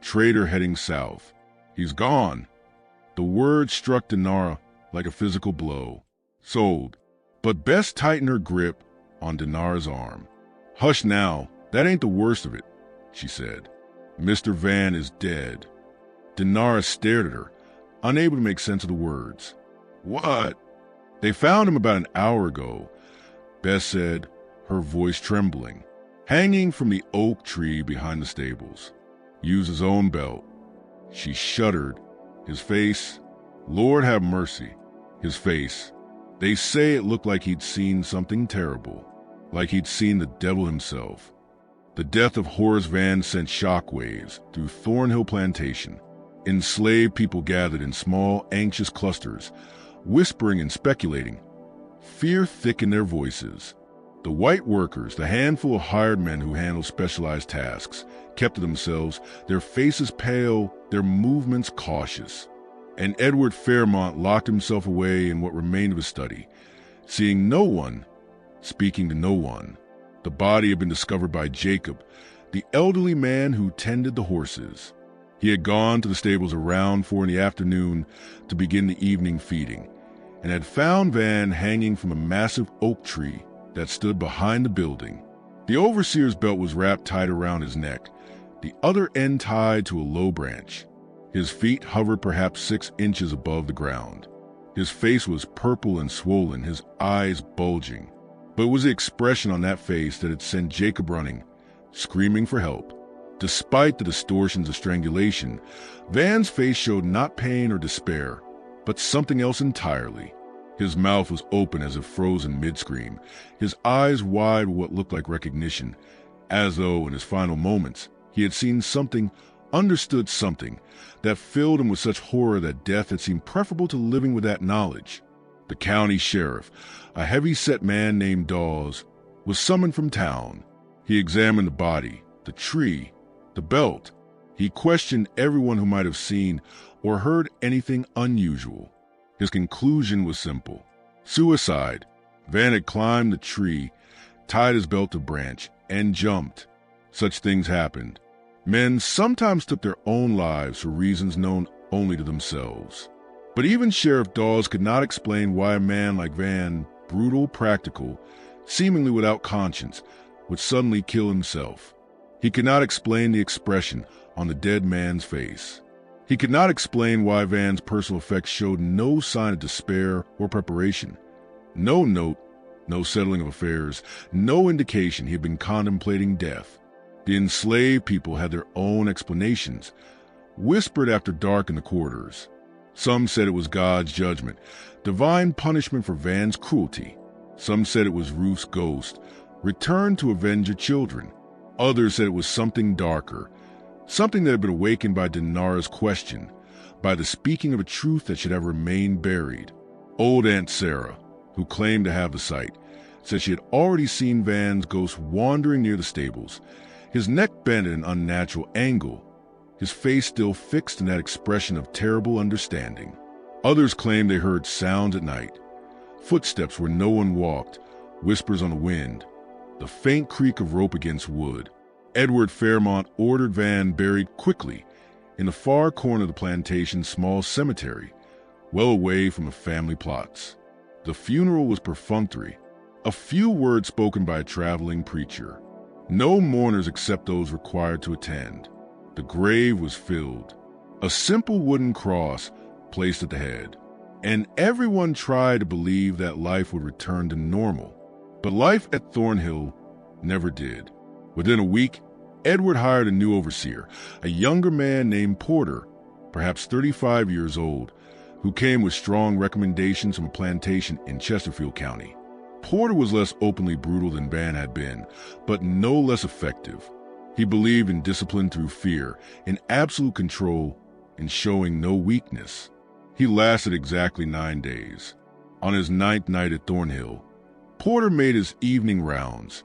Trader heading south. He's gone." The word struck Dinara like a physical blow. Sold. But Bess tightened her grip on Dinara's arm. "Hush now, that ain't the worst of it," she said. "Mr. Van is dead." Dinara stared at her, unable to make sense of the words. "What?" "They found him about an hour ago," Bess said, her voice trembling, "hanging from the oak tree behind the stables. Used his own belt." She shuddered. His face, Lord have mercy, his face. They say it looked like he'd seen something terrible, like he'd seen the devil himself. The death of Horace Van sent shockwaves through Thornhill Plantation. Enslaved people gathered in small, anxious clusters, whispering and speculating. Fear thickened their voices. The white workers, the handful of hired men who handled specialized tasks, kept to themselves, their faces pale, their movements cautious. And Edward Fairmont locked himself away in what remained of his study, seeing no one, speaking to no one. The body had been discovered by Jacob, the elderly man who tended the horses. He had gone to the stables around 4 in the afternoon to begin the evening feeding, and had found Van hanging from a massive oak tree that stood behind the building. The overseer's belt was wrapped tight around his neck, the other end tied to a low branch. His feet hovered perhaps 6 inches above the ground. His face was purple and swollen, his eyes bulging. But it was the expression on that face that had sent Jacob running, screaming for help. Despite the distortions of strangulation, Van's face showed not pain or despair, but something else entirely. His mouth was open as if frozen mid-scream, his eyes wide with what looked like recognition, as though in his final moments he had seen something, understood something, that filled him with such horror that death had seemed preferable to living with that knowledge. The county sheriff, a heavy-set man named Dawes, was summoned from town. He examined the body, the tree, the belt. He questioned everyone who might have seen or heard anything unusual. His conclusion was simple. Suicide. Van had climbed the tree, tied his belt to a branch, and jumped. Such things happened. Men sometimes took their own lives for reasons known only to themselves. But even Sheriff Dawes could not explain why a man like Van, brutal, practical, seemingly without conscience, would suddenly kill himself. He could not explain the expression on the dead man's face. He could not explain why Van's personal effects showed no sign of despair or preparation. No note, no settling of affairs, no indication he had been contemplating death. The enslaved people had their own explanations, whispered after dark in the quarters. Some said it was God's judgment, divine punishment for Van's cruelty. Some said it was Ruth's ghost, returned to avenge her children. Others said it was something darker, something that had been awakened by Dinara's question, by the speaking of a truth that should have remained buried. Old Aunt Sarah, who claimed to have the sight, said she had already seen Van's ghost wandering near the stables, his neck bent at an unnatural angle, his face still fixed in that expression of terrible understanding. Others claimed they heard sounds at night, footsteps where no one walked, whispers on the wind, the faint creak of rope against wood. Edward Fairmont ordered Van buried quickly in the far corner of the plantation's small cemetery, well away from the family plots. The funeral was perfunctory, a few words spoken by a traveling preacher. No mourners except those required to attend. The grave was filled, a simple wooden cross placed at the head, and everyone tried to believe that life would return to normal. But life at Thornhill never did. Within a week, Edward hired a new overseer, a younger man named Porter, perhaps 35 years old, who came with strong recommendations from a plantation in Chesterfield County. Porter was less openly brutal than Van had been, but no less effective. He believed in discipline through fear, in absolute control, in showing no weakness. He lasted exactly 9 days. On his 9th night at Thornhill, Porter made his evening rounds,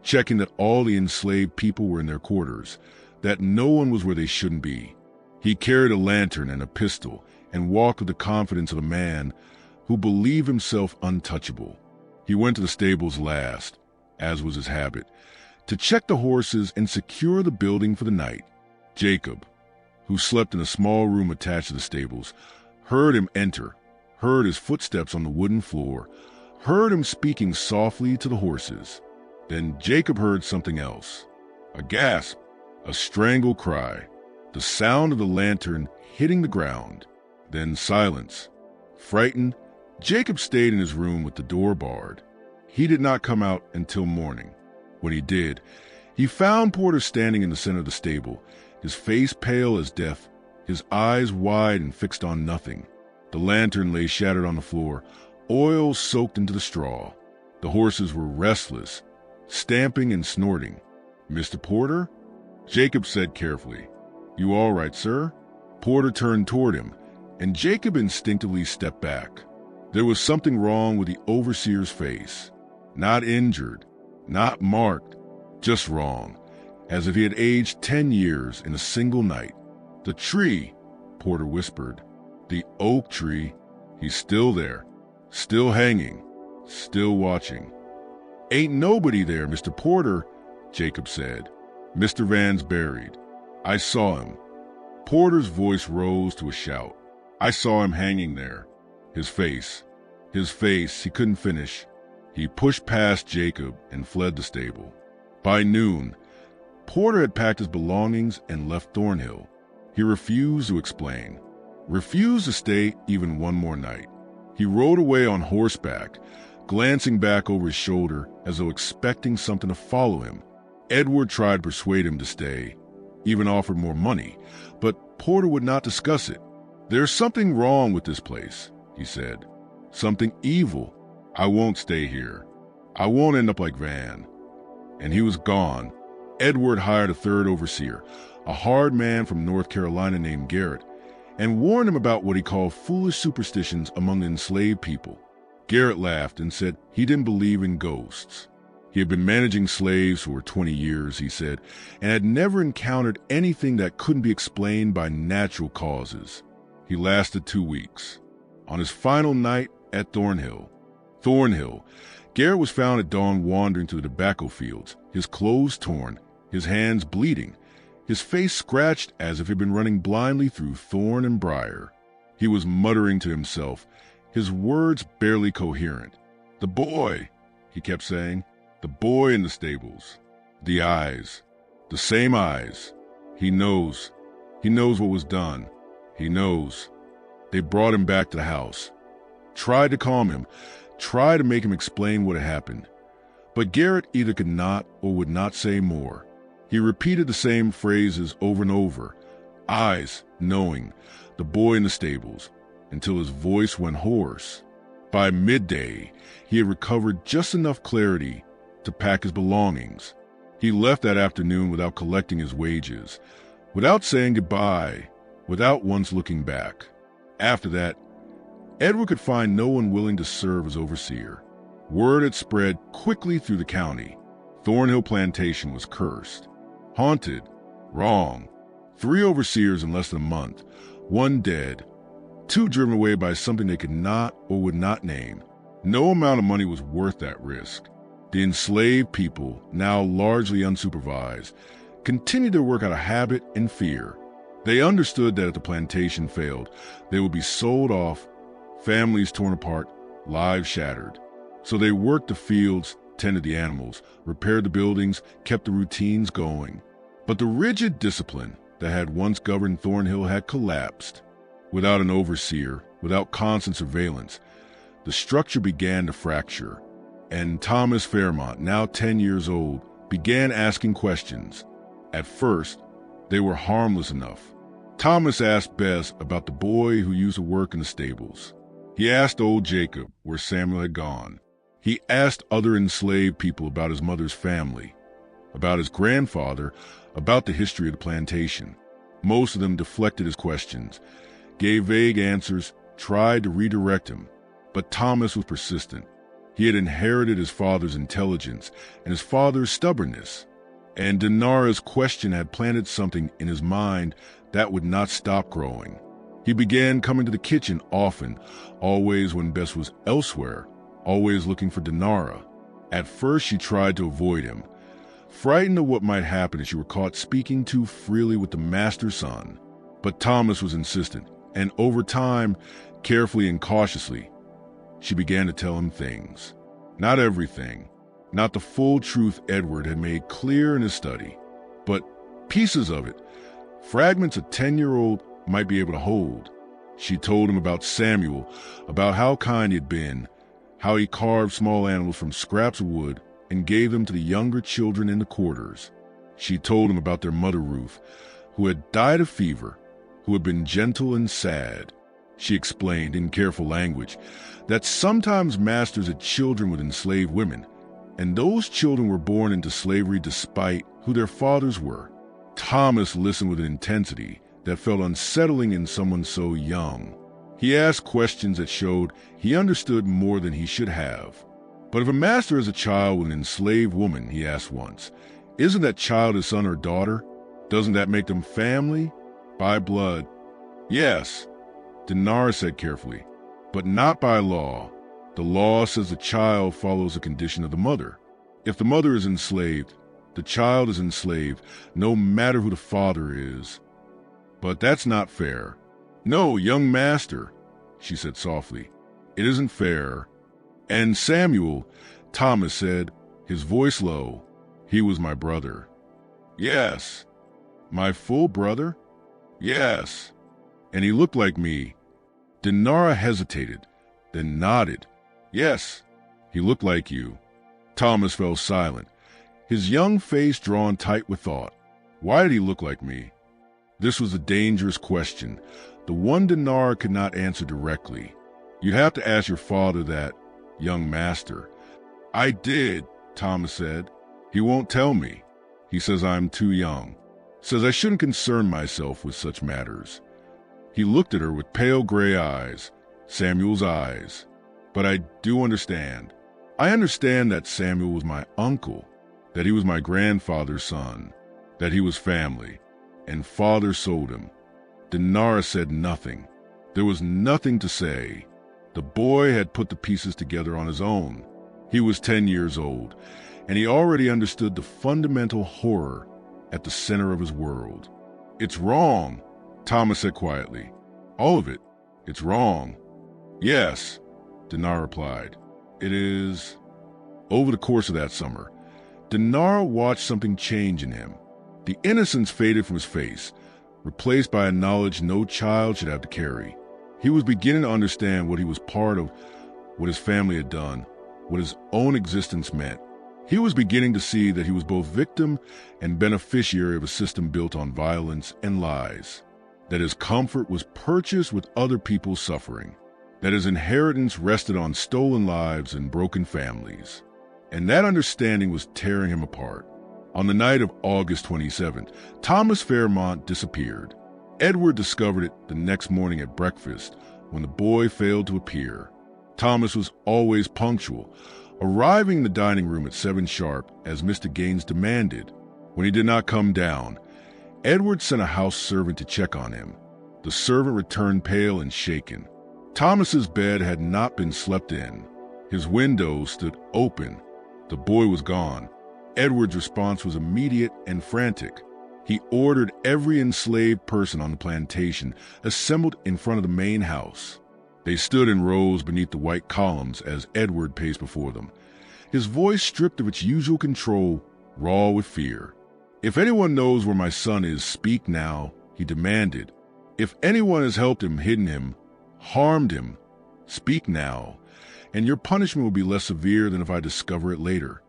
checking that all the enslaved people were in their quarters, that no one was where they shouldn't be. He carried a lantern and a pistol and walked with the confidence of a man who believed himself untouchable. He went to the stables last, as was his habit, to check the horses and secure the building for the night. Jacob, who slept in a small room attached to the stables, heard him enter, heard his footsteps on the wooden floor, heard him speaking softly to the horses. Then Jacob heard something else. A gasp, a strangled cry, the sound of the lantern hitting the ground. Then silence. Frightened, Jacob stayed in his room with the door barred. He did not come out until morning. When he did, he found Porter standing in the center of the stable, his face pale as death, his eyes wide and fixed on nothing. The lantern lay shattered on the floor, oil soaked into the straw. The horses were restless, stamping and snorting. "Mr. Porter?" Jacob said carefully. "You all right, sir?" Porter turned toward him, and Jacob instinctively stepped back. There was something wrong with the overseer's face. Not injured, not marked, just wrong, as if he had aged 10 years in a single night. "The tree," Porter whispered. "The oak tree. He's still there, still hanging, still watching." "Ain't nobody there, Mr. Porter," Jacob said. "Mr. Van's buried. I saw him." Porter's voice rose to a shout. "I saw him hanging there. His face, he couldn't finish." He pushed past Jacob and fled the stable. By noon, Porter had packed his belongings and left Thornhill. He refused to explain, refused to stay even one more night. He rode away on horseback, glancing back over his shoulder as though expecting something to follow him. Edward tried to persuade him to stay, even offered more money, but Porter would not discuss it. "There's something wrong with this place," he said. "Something evil. I won't stay here. I won't end up like Van." And he was gone. Edward hired a third overseer, a hard man from North Carolina named Garrett, and warned him about what he called foolish superstitions among the enslaved people. Garrett laughed and said he didn't believe in ghosts. He had been managing slaves for 20 years, he said, and had never encountered anything that couldn't be explained by natural causes. He lasted 2 weeks. On his final night at Thornhill, Garrett was found at dawn wandering through the tobacco fields, his clothes torn, his hands bleeding, his face scratched as if he'd been running blindly through thorn and briar. He was muttering to himself, his words barely coherent. "The boy," he kept saying, "the boy in the stables. The eyes, the same eyes. He knows what was done. He knows." They brought him back to the house, tried to calm him, tried to make him explain what had happened. But Garrett either could not or would not say more. He repeated the same phrases over and over. Eyes, knowing, the boy in the stables, until his voice went hoarse. By midday, he had recovered just enough clarity to pack his belongings. He left that afternoon without collecting his wages, without saying goodbye, without once looking back. After that, Edward could find no one willing to serve as overseer. Word had spread quickly through the county. Thornhill Plantation was cursed. Haunted. Wrong. 3 overseers in less than a month. 1 dead. 2 driven away by something they could not or would not name. No amount of money was worth that risk. The enslaved people, now largely unsupervised, continued their work out of habit and fear. They understood that if the plantation failed, they would be sold off, families torn apart, lives shattered. So they worked the fields, tended the animals, repaired the buildings, kept the routines going. But the rigid discipline that had once governed Thornhill had collapsed. Without an overseer, without constant surveillance, the structure began to fracture. And Thomas Fairmont, now 10 years old, began asking questions. At first, they were harmless enough. Thomas asked Bess about the boy who used to work in the stables. He asked old Jacob where Samuel had gone. He asked other enslaved people about his mother's family, about his grandfather, about the history of the plantation. Most of them deflected his questions, gave vague answers, tried to redirect him. But Thomas was persistent. He had inherited his father's intelligence and his father's stubbornness. And Dinara's question had planted something in his mind that would not stop growing. He began coming to the kitchen often, always when Bess was elsewhere, always looking for Dinara. At first she tried to avoid him, frightened of what might happen if she were caught speaking too freely with the master's son. But Thomas was insistent, and over time, carefully and cautiously, she began to tell him things. Not everything, not the full truth Edward had made clear in his study, but pieces of it, fragments a 10-year-old might be able to hold. She told him about Samuel, about how kind he had been, how he carved small animals from scraps of wood and gave them to the younger children in the quarters. She told him about their mother Ruth, who had died of fever, who had been gentle and sad. She explained in careful language that sometimes masters had children with enslaved women, and those children were born into slavery despite who their fathers were. Thomas listened with an intensity that felt unsettling in someone so young. He asked questions that showed he understood more than he should have. But if a master has a child with an enslaved woman, he asked once, isn't that child his son or daughter? Doesn't that make them family? By blood. Yes, Dinara said carefully, but not by law. The law says the child follows the condition of the mother. If the mother is enslaved, the child is enslaved, no matter who the father is. But that's not fair. No, young master, she said softly. It isn't fair. And Samuel, Thomas said, his voice low, he was my brother. Yes. My full brother? Yes. And he looked like me. Dinara hesitated, then nodded. Yes, he looked like you. Thomas fell silent, his young face drawn tight with thought. Why did he look like me? This was a dangerous question, the one Dinara could not answer directly. You'd have to ask your father that, young master. I did, Thomas said. He won't tell me. He says I'm too young. Says I shouldn't concern myself with such matters. He looked at her with pale gray eyes, Samuel's eyes. But I do understand. I understand that Samuel was my uncle, that he was my grandfather's son, that he was family, and father sold him. Dinara said nothing. There was nothing to say. The boy had put the pieces together on his own. He was 10 years old, and he already understood the fundamental horror at the center of his world. It's wrong, Thomas said quietly. All of it. It's wrong. Yes, Dinara replied. It is. Over the course of that summer, Dinara watched something change in him. The innocence faded from his face, replaced by a knowledge no child should have to carry. He was beginning to understand what he was part of, what his family had done, what his own existence meant. He was beginning to see that he was both victim and beneficiary of a system built on violence and lies, that his comfort was purchased with other people's suffering, that his inheritance rested on stolen lives and broken families. And that understanding was tearing him apart. On the night of August 27th, Thomas Fairmont disappeared. Edward discovered it the next morning at breakfast when the boy failed to appear. Thomas was always punctual, arriving in the dining room at 7 sharp as Mr. Gaines demanded. When he did not come down, Edward sent a house servant to check on him. The servant returned pale and shaken. Thomas's bed had not been slept in. His window stood open. The boy was gone. Edward's response was immediate and frantic. He ordered every enslaved person on the plantation assembled in front of the main house. They stood in rows beneath the white columns as Edward paced before them, his voice stripped of its usual control, raw with fear. If anyone knows where my son is, speak now, he demanded. If anyone has helped him, hidden him, harmed him, speak now, and your punishment will be less severe than if I discover it later.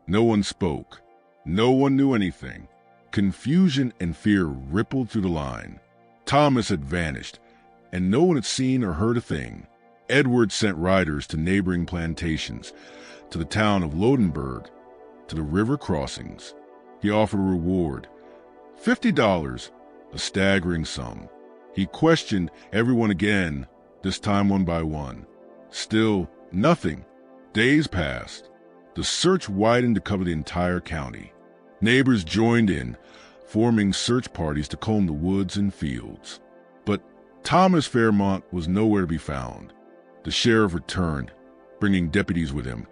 No one spoke. No one knew anything. Confusion and fear rippled through the line. Thomas had vanished, and no one had seen or heard a thing. Edward sent riders to neighboring plantations, to the town of Lodenberg, to the river crossings. He offered a reward, $50, a staggering sum. He questioned everyone again, this time one by one. Still, nothing. Days passed. The search widened to cover the entire county. Neighbors joined in, forming search parties to comb the woods and fields. But Thomas Fairmont was nowhere to be found. The sheriff returned, bringing deputies with him,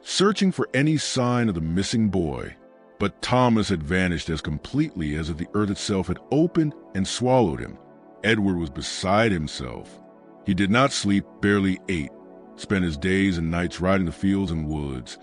searching for any sign of the missing boy. But Thomas had vanished as completely as if the earth itself had opened and swallowed him. Edward was beside himself. He did not sleep, barely ate, spent his days and nights riding the fields and woods,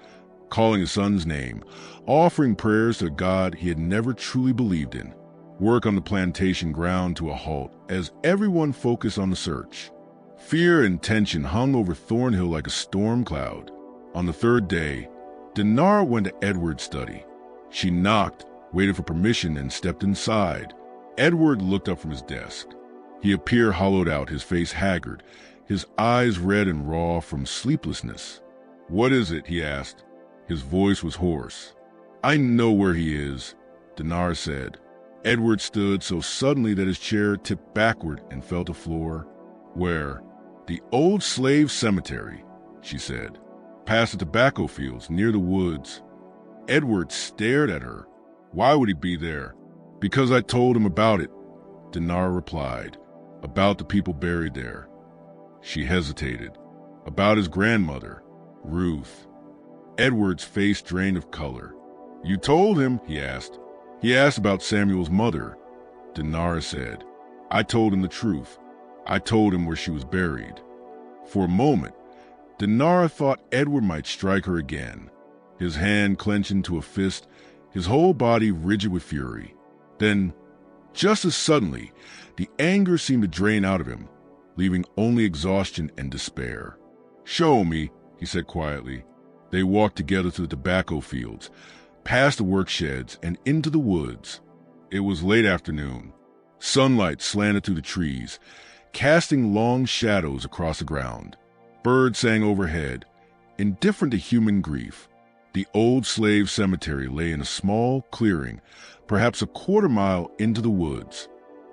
calling his son's name, offering prayers to a God he had never truly believed in. Work on the plantation ground to a halt as everyone focused on the search. Fear and tension hung over Thornhill like a storm cloud. On the third day, Dinara went to Edward's study. She knocked, waited for permission, and stepped inside. Edward looked up from his desk. He appeared hollowed out, his face haggard, his eyes red and raw from sleeplessness. "What is it?" he asked. His voice was hoarse. "I know where he is," Dinara said. Edward stood so suddenly that his chair tipped backward and fell to the floor. Where? The old slave cemetery, she said. Past the tobacco fields, near the woods. Edward stared at her. Why would he be there? Because I told him about it, Dinara replied. About the people buried there. She hesitated. About his grandmother, Ruth. Edward's face drained of color. You told him, he asked. He asked about Samuel's mother, Dinara said. I told him the truth. I told him where she was buried. For a moment, Dinara thought Edward might strike her again, his hand clenched into a fist, his whole body rigid with fury. Then, just as suddenly, the anger seemed to drain out of him, leaving only exhaustion and despair. Show me, he said quietly. They walked together to the tobacco fields, past the work sheds, and into the woods. It was late afternoon. Sunlight slanted through the trees, casting long shadows across the ground. Birds sang overhead, indifferent to human grief. The old slave cemetery lay in a small clearing, perhaps a quarter-mile into the woods.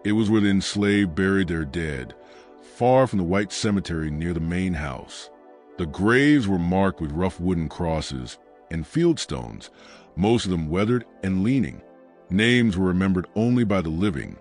It was where the enslaved buried their dead, far from the white cemetery near the main house. The graves were marked with rough wooden crosses and field stones, most of them weathered and leaning. Names were remembered only by the living,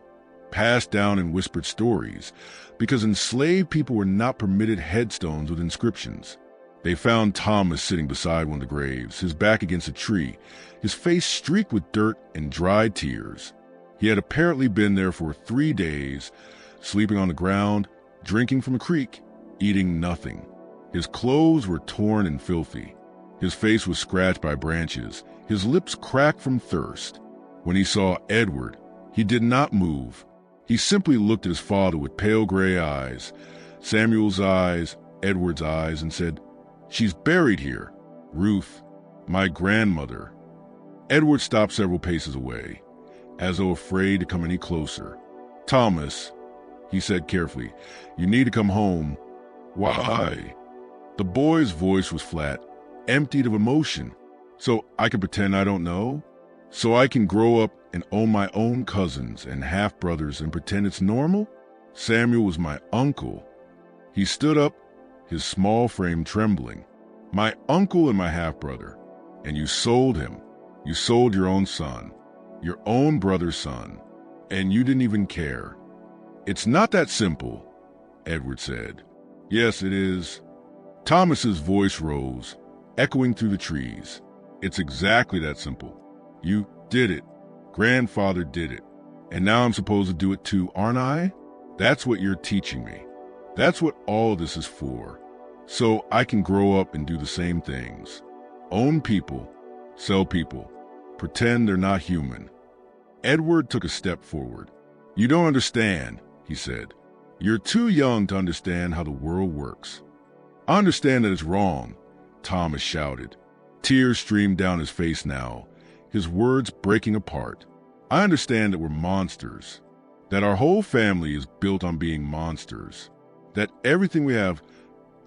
passed down in whispered stories, because enslaved people were not permitted headstones with inscriptions. They found Thomas sitting beside one of the graves, his back against a tree, his face streaked with dirt and dried tears. He had apparently been there for 3 days, sleeping on the ground, drinking from a creek, eating nothing. His clothes were torn and filthy. His face was scratched by branches, his lips cracked from thirst. When he saw Edward, he did not move. He simply looked at his father with pale gray eyes, Samuel's eyes, Edward's eyes, and said, She's buried here. Ruth, my grandmother. Edward stopped several paces away, as though afraid to come any closer. Thomas, he said carefully, you need to come home. Why? The boy's voice was flat, emptied of emotion. So I can pretend I don't know? So I can grow up and own my own cousins and half-brothers and pretend it's normal? Samuel was my uncle. He stood up, his small frame trembling. My uncle and my half-brother. And you sold him. You sold your own son, your own brother's son, and you didn't even care. It's not that simple, Edward said. Yes, it is. Thomas's voice rose, echoing through the trees. It's exactly that simple. You did it. Grandfather did it. And now I'm supposed to do it too, aren't I? That's what you're teaching me. That's what all of this is for. So I can grow up and do the same things. Own people, sell people, pretend they're not human. Edward took a step forward. You don't understand, he said. You're too young to understand how the world works. I understand that it's wrong, Thomas shouted. Tears streamed down his face now, his words breaking apart. I understand that we're monsters, that our whole family is built on being monsters, that everything we have,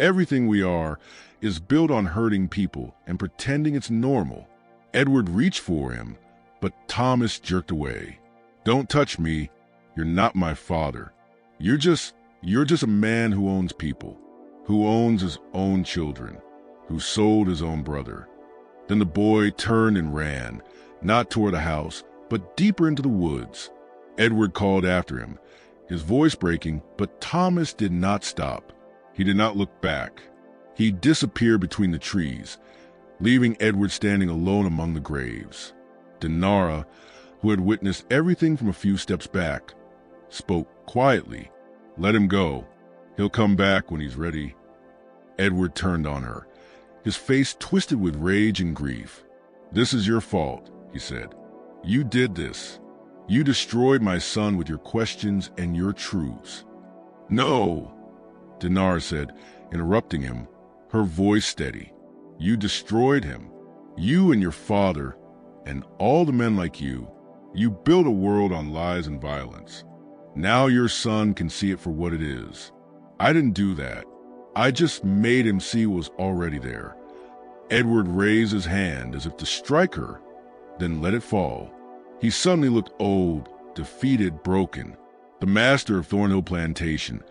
everything we are, is built on hurting people and pretending it's normal. Edward reached for him, but Thomas jerked away. Don't touch me. You're not my father. You're just a man who owns people, who owns his own children, who sold his own brother. Then the boy turned and ran, not toward the house, but deeper into the woods. Edward called after him, his voice breaking, but Thomas did not stop. He did not look back. He disappeared between the trees, leaving Edward standing alone among the graves. Dinara, who had witnessed everything from a few steps back, spoke quietly. Let him go. He'll come back when he's ready. Edward turned on her, his face twisted with rage and grief. This is your fault, he said. You did this. You destroyed my son with your questions and your truths. No, Dinara said, interrupting him, her voice steady. You destroyed him. You and your father, and all the men like you. You built a world on lies and violence. Now your son can see it for what it is. I didn't do that. I just made him see what was already there. Edward raised his hand as if to strike her, then let it fall. He suddenly looked old, defeated, broken. The master of Thornhill Plantation,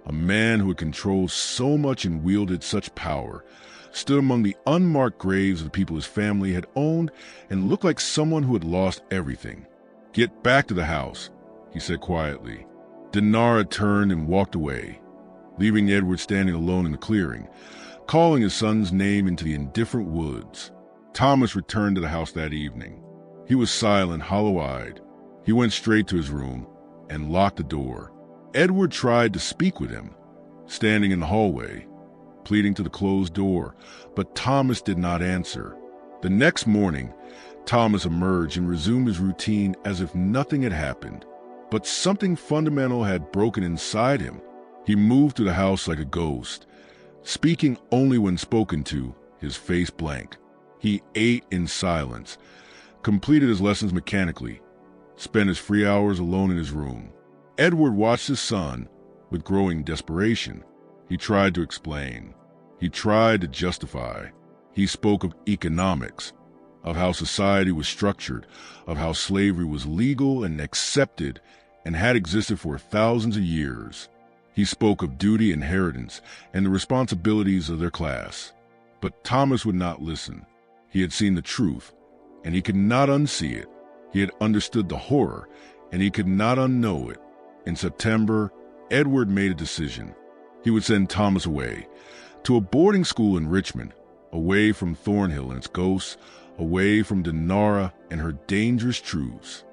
A man who had controlled so much and wielded such power stood among the unmarked graves of the people his family had owned and looked like someone who had lost everything. "Get back to the house," he said quietly. Dinara turned and walked away, leaving Edward standing alone in the clearing, calling his son's name into the indifferent woods. Thomas returned to the house that evening. He was silent, hollow-eyed. He went straight to his room and locked the door. Edward tried to speak with him, standing in the hallway, pleading to the closed door, but Thomas did not answer. The next morning, Thomas emerged and resumed his routine as if nothing had happened. But something fundamental had broken inside him. He moved through the house like a ghost, speaking only when spoken to, his face blank. He ate in silence, completed his lessons mechanically, spent his free hours alone in his room. Edward watched his son with growing desperation. He tried to explain. He tried to justify. He spoke of economics, of how society was structured, of how slavery was legal and accepted and had existed for thousands of years. He spoke of duty, inheritance, and the responsibilities of their class. But Thomas would not listen. He had seen the truth, and he could not unsee it. He had understood the horror, and he could not unknow it. In September, Edward made a decision. He would send Thomas away, to a boarding school in Richmond, away from Thornhill and its ghosts, away from Dinara and her dangerous truths,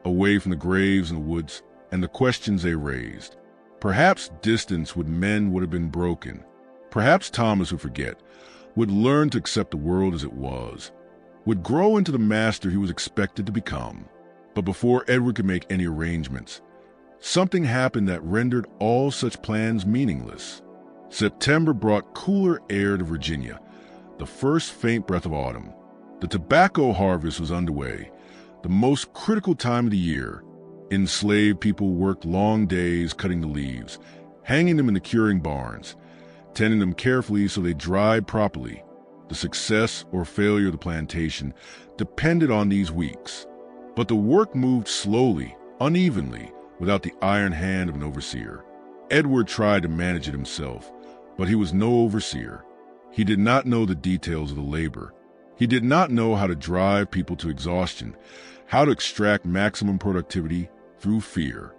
away from the graves and the woods and the questions they raised. Perhaps distance with men would have been broken. Perhaps Thomas would forget, would learn to accept the world as it was, would grow into the master he was expected to become. But before Edward could make any arrangements, something happened that rendered all such plans meaningless. September brought cooler air to Virginia, the first faint breath of autumn. The tobacco harvest was underway, the most critical time of the year. Enslaved people worked long days cutting the leaves, hanging them in the curing barns, tending them carefully so they dried properly. The success or failure of the plantation depended on these weeks. But the work moved slowly, unevenly, without the iron hand of an overseer. Edward tried to manage it himself, but he was no overseer. He did not know the details of the labor. He did not know how to drive people to exhaustion, how to extract maximum productivity through fear.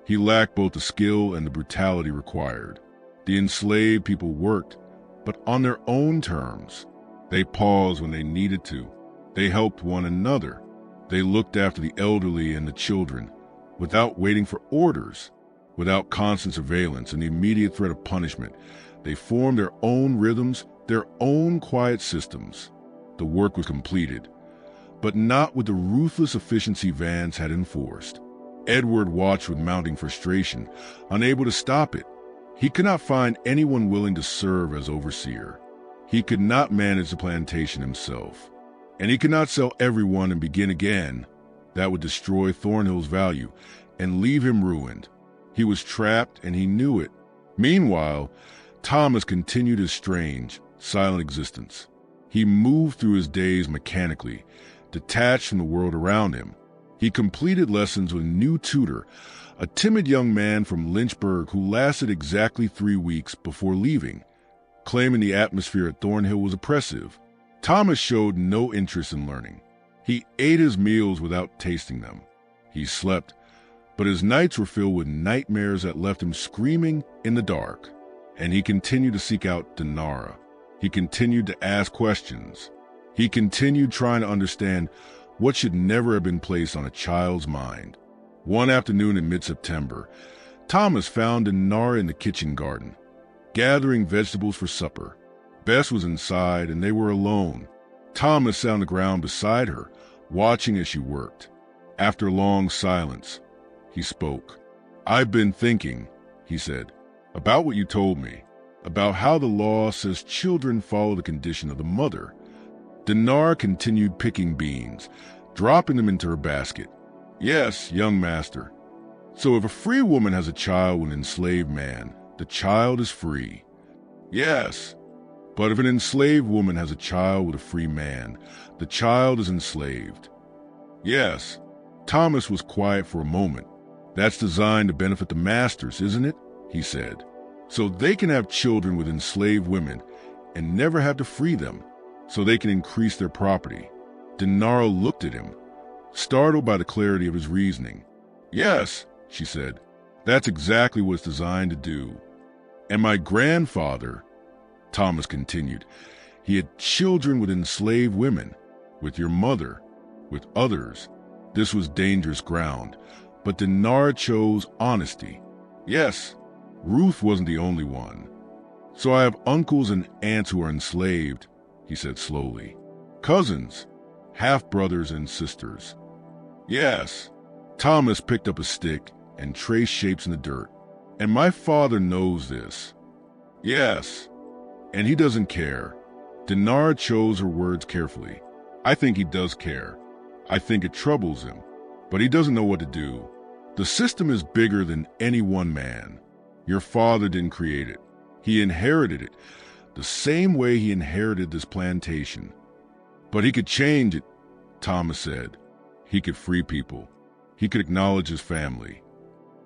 He lacked both the skill and the brutality required. The enslaved people worked, but on their own terms. They paused when they needed to. They helped one another. They looked after the elderly and the children, without waiting for orders, without constant surveillance and the immediate threat of punishment. They formed their own rhythms, their own quiet systems. The work was completed, but not with the ruthless efficiency Vance had enforced. Edward watched with mounting frustration, unable to stop it. He could not find anyone willing to serve as overseer. He could not manage the plantation himself, and he could not sell everyone and begin again. That would destroy Thornhill's value and leave him ruined. He was trapped, and he knew it. Meanwhile, Thomas continued his strange, silent existence. He moved through his days mechanically, detached from the world around him. He completed lessons with a new tutor, a timid young man from Lynchburg who lasted exactly 3 weeks before leaving, claiming the atmosphere at Thornhill was oppressive. Thomas showed no interest in learning. He ate his meals without tasting them. He slept, but his nights were filled with nightmares that left him screaming in the dark. And he continued to seek out Dinara. He continued to ask questions. He continued trying to understand what should never have been placed on a child's mind. One afternoon in mid-September, Thomas found Dinara in the kitchen garden, gathering vegetables for supper. Bess was inside, and they were alone. Thomas sat on the ground beside her, watching as she worked. After a long silence, he spoke. "I've been thinking," he said, "about what you told me, about how the law says children follow the condition of the mother." Dinara continued picking beans, dropping them into her basket. "Yes, young master. So if a free woman has a child with an enslaved man, the child is free." "Yes. But if an enslaved woman has a child with a free man, the child is enslaved." "Yes." Thomas was quiet for a moment. "That's designed to benefit the masters, isn't it?" he said. so they can have children with enslaved women and never have to free them, so they can increase their property. Dinara looked at him, startled by the clarity of his reasoning. Yes, she said, that's exactly what it's designed to do. And my grandfather, Thomas continued, he had children with enslaved women, with your mother, with others. This was dangerous ground, but Dinara chose honesty. Yes, Ruth wasn't the only one. So I have uncles and aunts who are enslaved, he said slowly. Cousins, half-brothers and sisters. Yes. Thomas picked up a stick and traced shapes in the dirt. And my father knows this. Yes. And he doesn't care. Dinara chose her words carefully. I think he does care. I think it troubles him. But he doesn't know what to do. The system is bigger than any one man. Your father didn't create it. He inherited it, the same way he inherited this plantation. But he could change it, Thomas said. He could free people. He could acknowledge his family.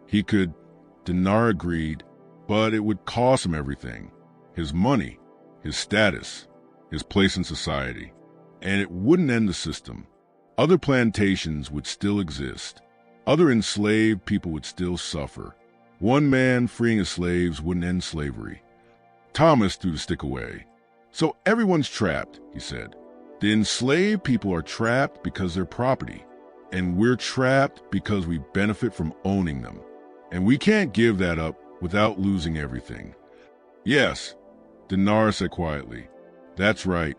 He could, Dinara agreed, but it would cost him everything. His money, his status, his place in society. And it wouldn't end the system. Other plantations would still exist. Other enslaved people would still suffer. One man freeing his slaves wouldn't end slavery. Thomas threw the stick away. So everyone's trapped, he said. The enslaved people are trapped because they're property. And we're trapped because we benefit from owning them. And we can't give that up without losing everything. Yes, Dinara said quietly. That's right.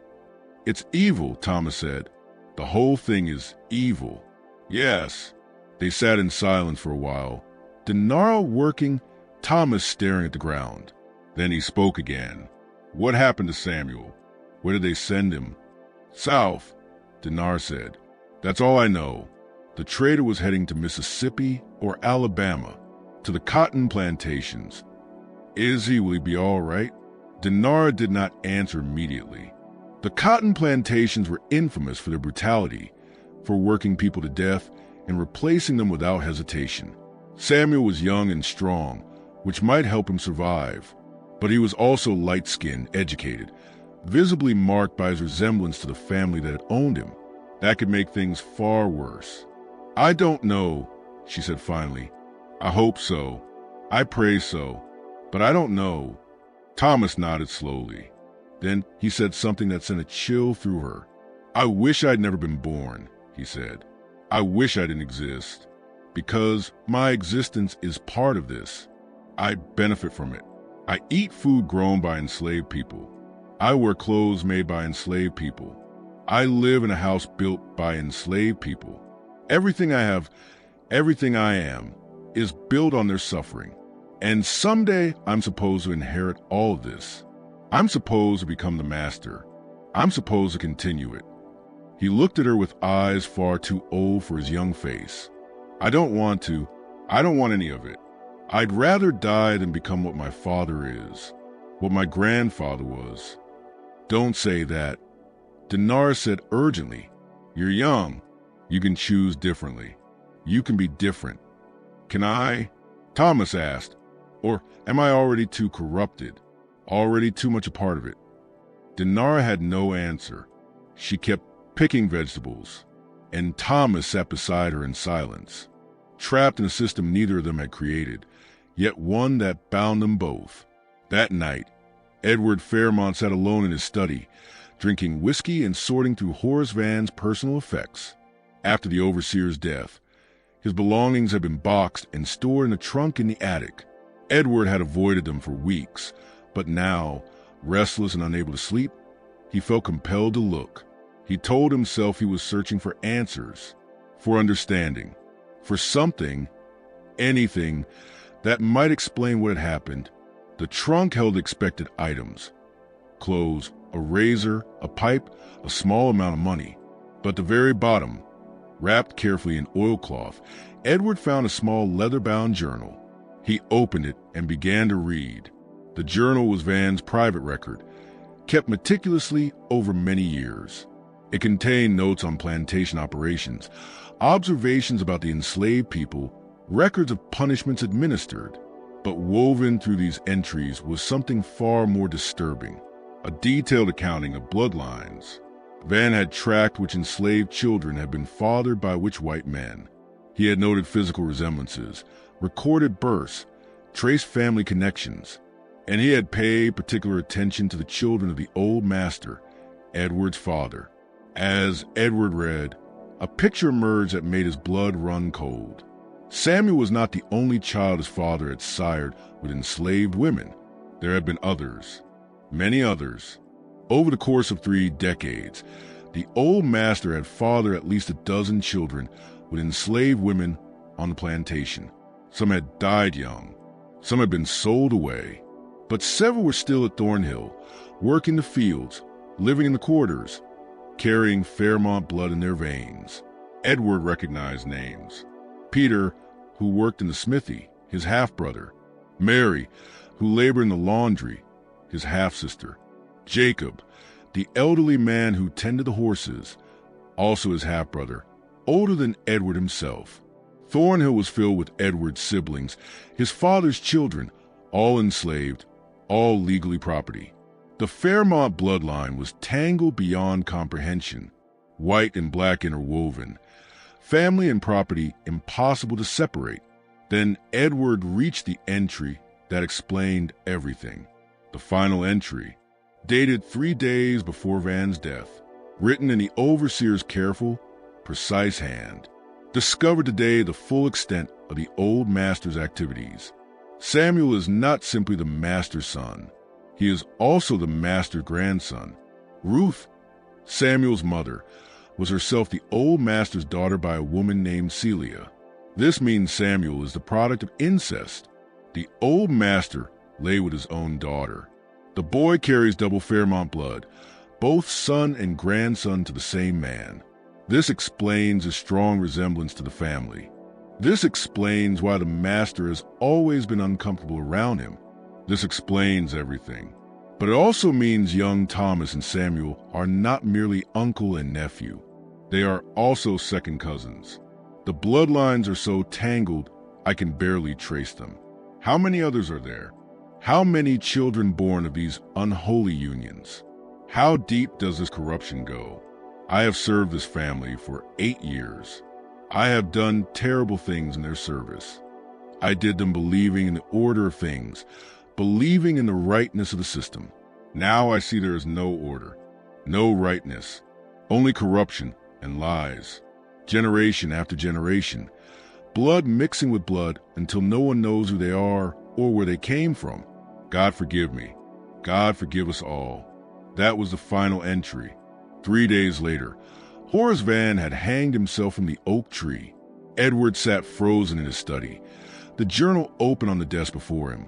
It's evil, Thomas said. The whole thing is evil. Yes. They sat in silence for a while. Dinara working, Thomas staring at the ground. Then he spoke again. What happened to Samuel? Where did they send him? South, Dinara said. That's all I know. The trader was heading to Mississippi or Alabama, to the cotton plantations. Is he? Will he be all right? Dinara did not answer immediately. The cotton plantations were infamous for their brutality, for working people to death and replacing them without hesitation. Samuel was young and strong, which might help him survive. But he was also light-skinned, educated, visibly marked by his resemblance to the family that had owned him. That could make things far worse. I don't know, she said finally. I hope so. I pray so. But I don't know. Thomas nodded slowly. Then he said something that sent a chill through her. I wish I'd never been born, he said. I wish I didn't exist. Because my existence is part of this. I benefit from it. I eat food grown by enslaved people. I wear clothes made by enslaved people. I live in a house built by enslaved people. Everything I have, everything I am, is built on their suffering. And someday I'm supposed to inherit all of this. I'm supposed to become the master. I'm supposed to continue it. He looked at her with eyes far too old for his young face. I don't want to. I don't want any of it. I'd rather die than become what my father is, what my grandfather was. Don't say that. Dinara said urgently. You're young. You can choose differently. You can be different. Can I? Thomas asked. Or am I already too corrupted? Already too much a part of it? Dinara had no answer. She kept picking vegetables, and Thomas sat beside her in silence, trapped in a system neither of them had created, yet one that bound them both. That night, Edward Fairmont sat alone in his study, drinking whiskey and sorting through Horace Vann's personal effects. After the overseer's death, his belongings had been boxed and stored in a trunk in the attic. Edward had avoided them for weeks, but now, restless and unable to sleep, he felt compelled to look. He told himself he was searching for answers, for understanding, for something, anything, that might explain what had happened. The trunk held expected items: clothes, a razor, a pipe, a small amount of money. But at the very bottom, wrapped carefully in oilcloth, Edward found a small leather-bound journal. He opened it and began to read. The journal was Vann's private record, kept meticulously over many years. It contained notes on plantation operations, observations about the enslaved people, records of punishments administered. But woven through these entries was something far more disturbing, a detailed accounting of bloodlines. Van had tracked which enslaved children had been fathered by which white men. He had noted physical resemblances, recorded births, traced family connections, and he had paid particular attention to the children of the old master, Edward's father. As Edward read, a picture emerged that made his blood run cold. Samuel was not the only child his father had sired with enslaved women. There had been others, many others. Over the course of 3 decades, the old master had fathered at least a dozen children with enslaved women on the plantation. Some had died young, some had been sold away, but several were still at Thornhill, working the fields, living in the quarters, carrying Fairmont blood in their veins. Edward recognized names. Peter, who worked in the smithy, his half-brother. Mary, who labored in the laundry, his half-sister. Jacob, the elderly man who tended the horses, also his half-brother, older than Edward himself. Thornhill was filled with Edward's siblings, his father's children, all enslaved, all legally property. The Fairmont bloodline was tangled beyond comprehension, white and black interwoven, family and property impossible to separate. Then Edward reached the entry that explained everything. The final entry, dated 3 days before Van's death, written in the overseer's careful, precise hand, discovered today the full extent of the old master's activities. Samuel is not simply the master's son. He is also the master's grandson. Ruth, Samuel's mother, was herself the old master's daughter by a woman named Celia. This means Samuel is the product of incest. The old master lay with his own daughter. The boy carries double Fairmont blood, both son and grandson to the same man. This explains his strong resemblance to the family. This explains why the master has always been uncomfortable around him. This explains everything. But it also means young Thomas and Samuel are not merely uncle and nephew. They are also second cousins. The bloodlines are so tangled, I can barely trace them. How many others are there? How many children born of these unholy unions? How deep does this corruption go? I have served this family for 8 years. I have done terrible things in their service. I did them believing in the order of things, believing in the rightness of the system. Now I see there is no order, no rightness, only corruption and lies. Generation after generation, blood mixing with blood until no one knows who they are or where they came from. God forgive me. God forgive us all. That was the final entry. 3 days later, Horace Van had hanged himself from the oak tree. Edward sat frozen in his study, the journal open on the desk before him,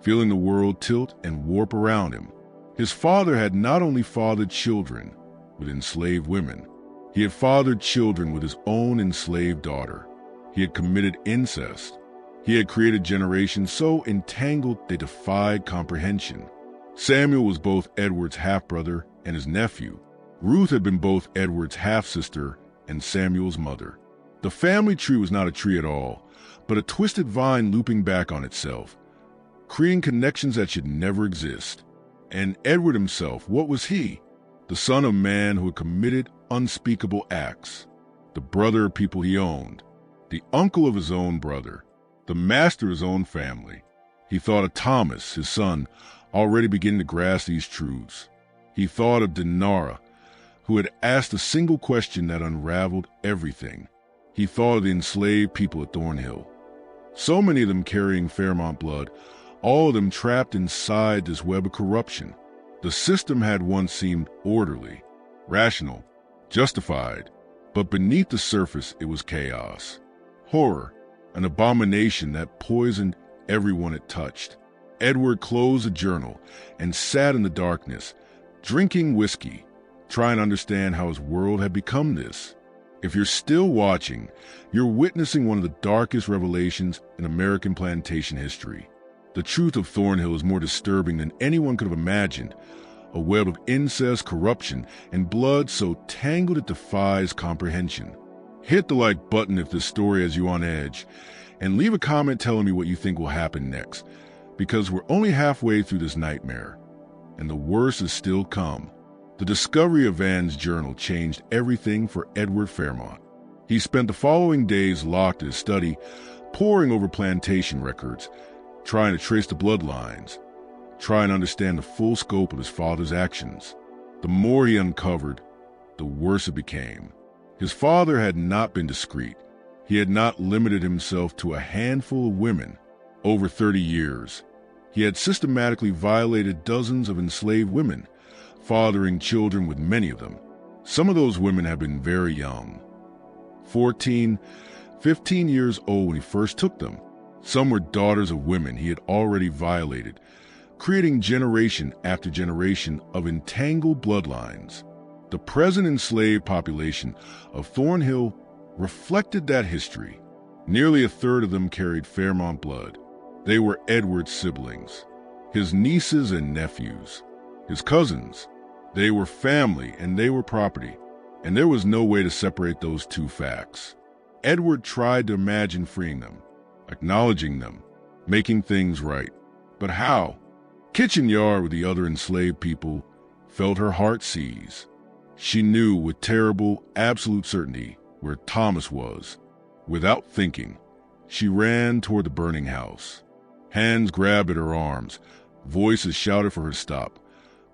feeling the world tilt and warp around him. His father had not only fathered children with enslaved women, he had fathered children with his own enslaved daughter. He had committed incest. He had created generations so entangled they defied comprehension. Samuel was both Edward's half-brother and his nephew. Ruth had been both Edward's half-sister and Samuel's mother. The family tree was not a tree at all, but a twisted vine looping back on itself, creating connections that should never exist. And Edward himself, what was he? The son of man who had committed unspeakable acts, the brother of people he owned, the uncle of his own brother, the master of his own family. He thought of Thomas, his son, already beginning to grasp these truths. He thought of Dinara, who had asked a single question that unraveled everything. He thought of the enslaved people at Thornhill, so many of them carrying Fairmont blood, all of them trapped inside this web of corruption. The system had once seemed orderly, rational, justified, but beneath the surface it was chaos. Horror, an abomination that poisoned everyone it touched. Edward closed the journal and sat in the darkness, drinking whiskey, trying to understand how his world had become this. If you're still watching, you're witnessing one of the darkest revelations in American plantation history. The truth of Thornhill is more disturbing than anyone could have imagined. A web of incest, corruption, and blood so tangled it defies comprehension. Hit the like button if this story has you on edge, and leave a comment telling me what you think will happen next, because we're only halfway through this nightmare, and the worst is still come. The discovery of Van's journal changed everything for Edward Fairmont. He spent the following days locked in his study, poring over plantation records, trying to trace the bloodlines, trying to understand the full scope of his father's actions. The more he uncovered, the worse it became. His father had not been discreet. He had not limited himself to a handful of women. Over 30 years, he had systematically violated dozens of enslaved women, fathering children with many of them. Some of those women had been very young, 14, 15 years old when he first took them. Some were daughters of women he had already violated, creating generation after generation of entangled bloodlines. The present enslaved population of Thornhill reflected that history. Nearly a third of them carried Fairmont blood. They were Edward's siblings, his nieces and nephews, his cousins. They were family and they were property, and there was no way to separate those two facts. Edward tried to imagine freeing them, acknowledging them, making things right. But how? Kitchen Yard with the other enslaved people felt her heart seize. She knew with terrible, absolute certainty where Thomas was. Without thinking, she ran toward the burning house. Hands grabbed at her arms, voices shouted for her to stop,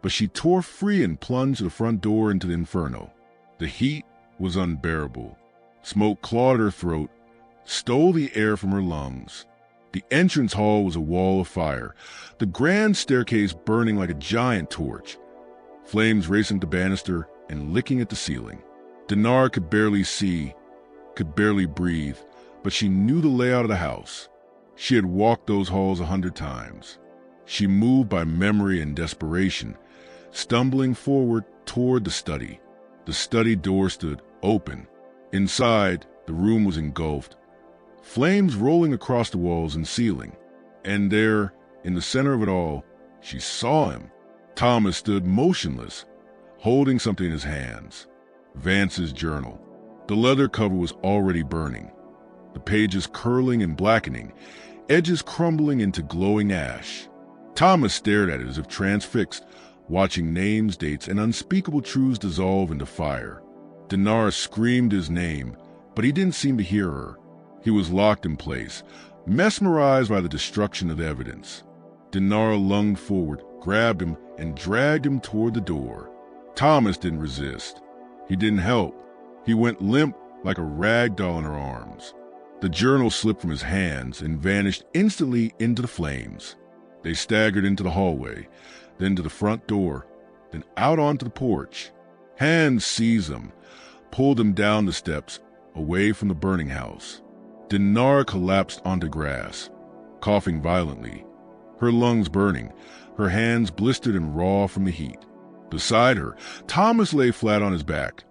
but she tore free and plunged to the front door into the inferno. The heat was unbearable. Smoke clawed at her throat, stole the air from her lungs. The entrance hall was a wall of fire, the grand staircase burning like a giant torch, flames racing up the banister and licking at the ceiling. Dinar could barely see, could barely breathe, but she knew the layout of the house. She had walked those halls 100 times. She moved by memory and desperation, stumbling forward toward the study. The study door stood open. Inside, the room was engulfed, flames rolling across the walls and ceiling. And there, in the center of it all, she saw him. Thomas stood motionless, holding something in his hands. Vance's journal. The leather cover was already burning, the pages curling and blackening, edges crumbling into glowing ash. Thomas stared at it as if transfixed, watching names, dates, and unspeakable truths dissolve into fire. Dinar screamed his name, but he didn't seem to hear her. He was locked in place, mesmerized by the destruction of the evidence. Dinar lunged forward, grabbed him, and dragged him toward the door. Thomas didn't resist. He didn't help. He went limp like a rag doll in her arms. The journal slipped from his hands and vanished instantly into the flames. They staggered into the hallway, then to the front door, then out onto the porch. Hands seized them, pulled them down the steps, away from the burning house. Dinar collapsed onto grass, coughing violently, her lungs burning, her hands blistered and raw from the heat. Beside her, Thomas lay flat on his back,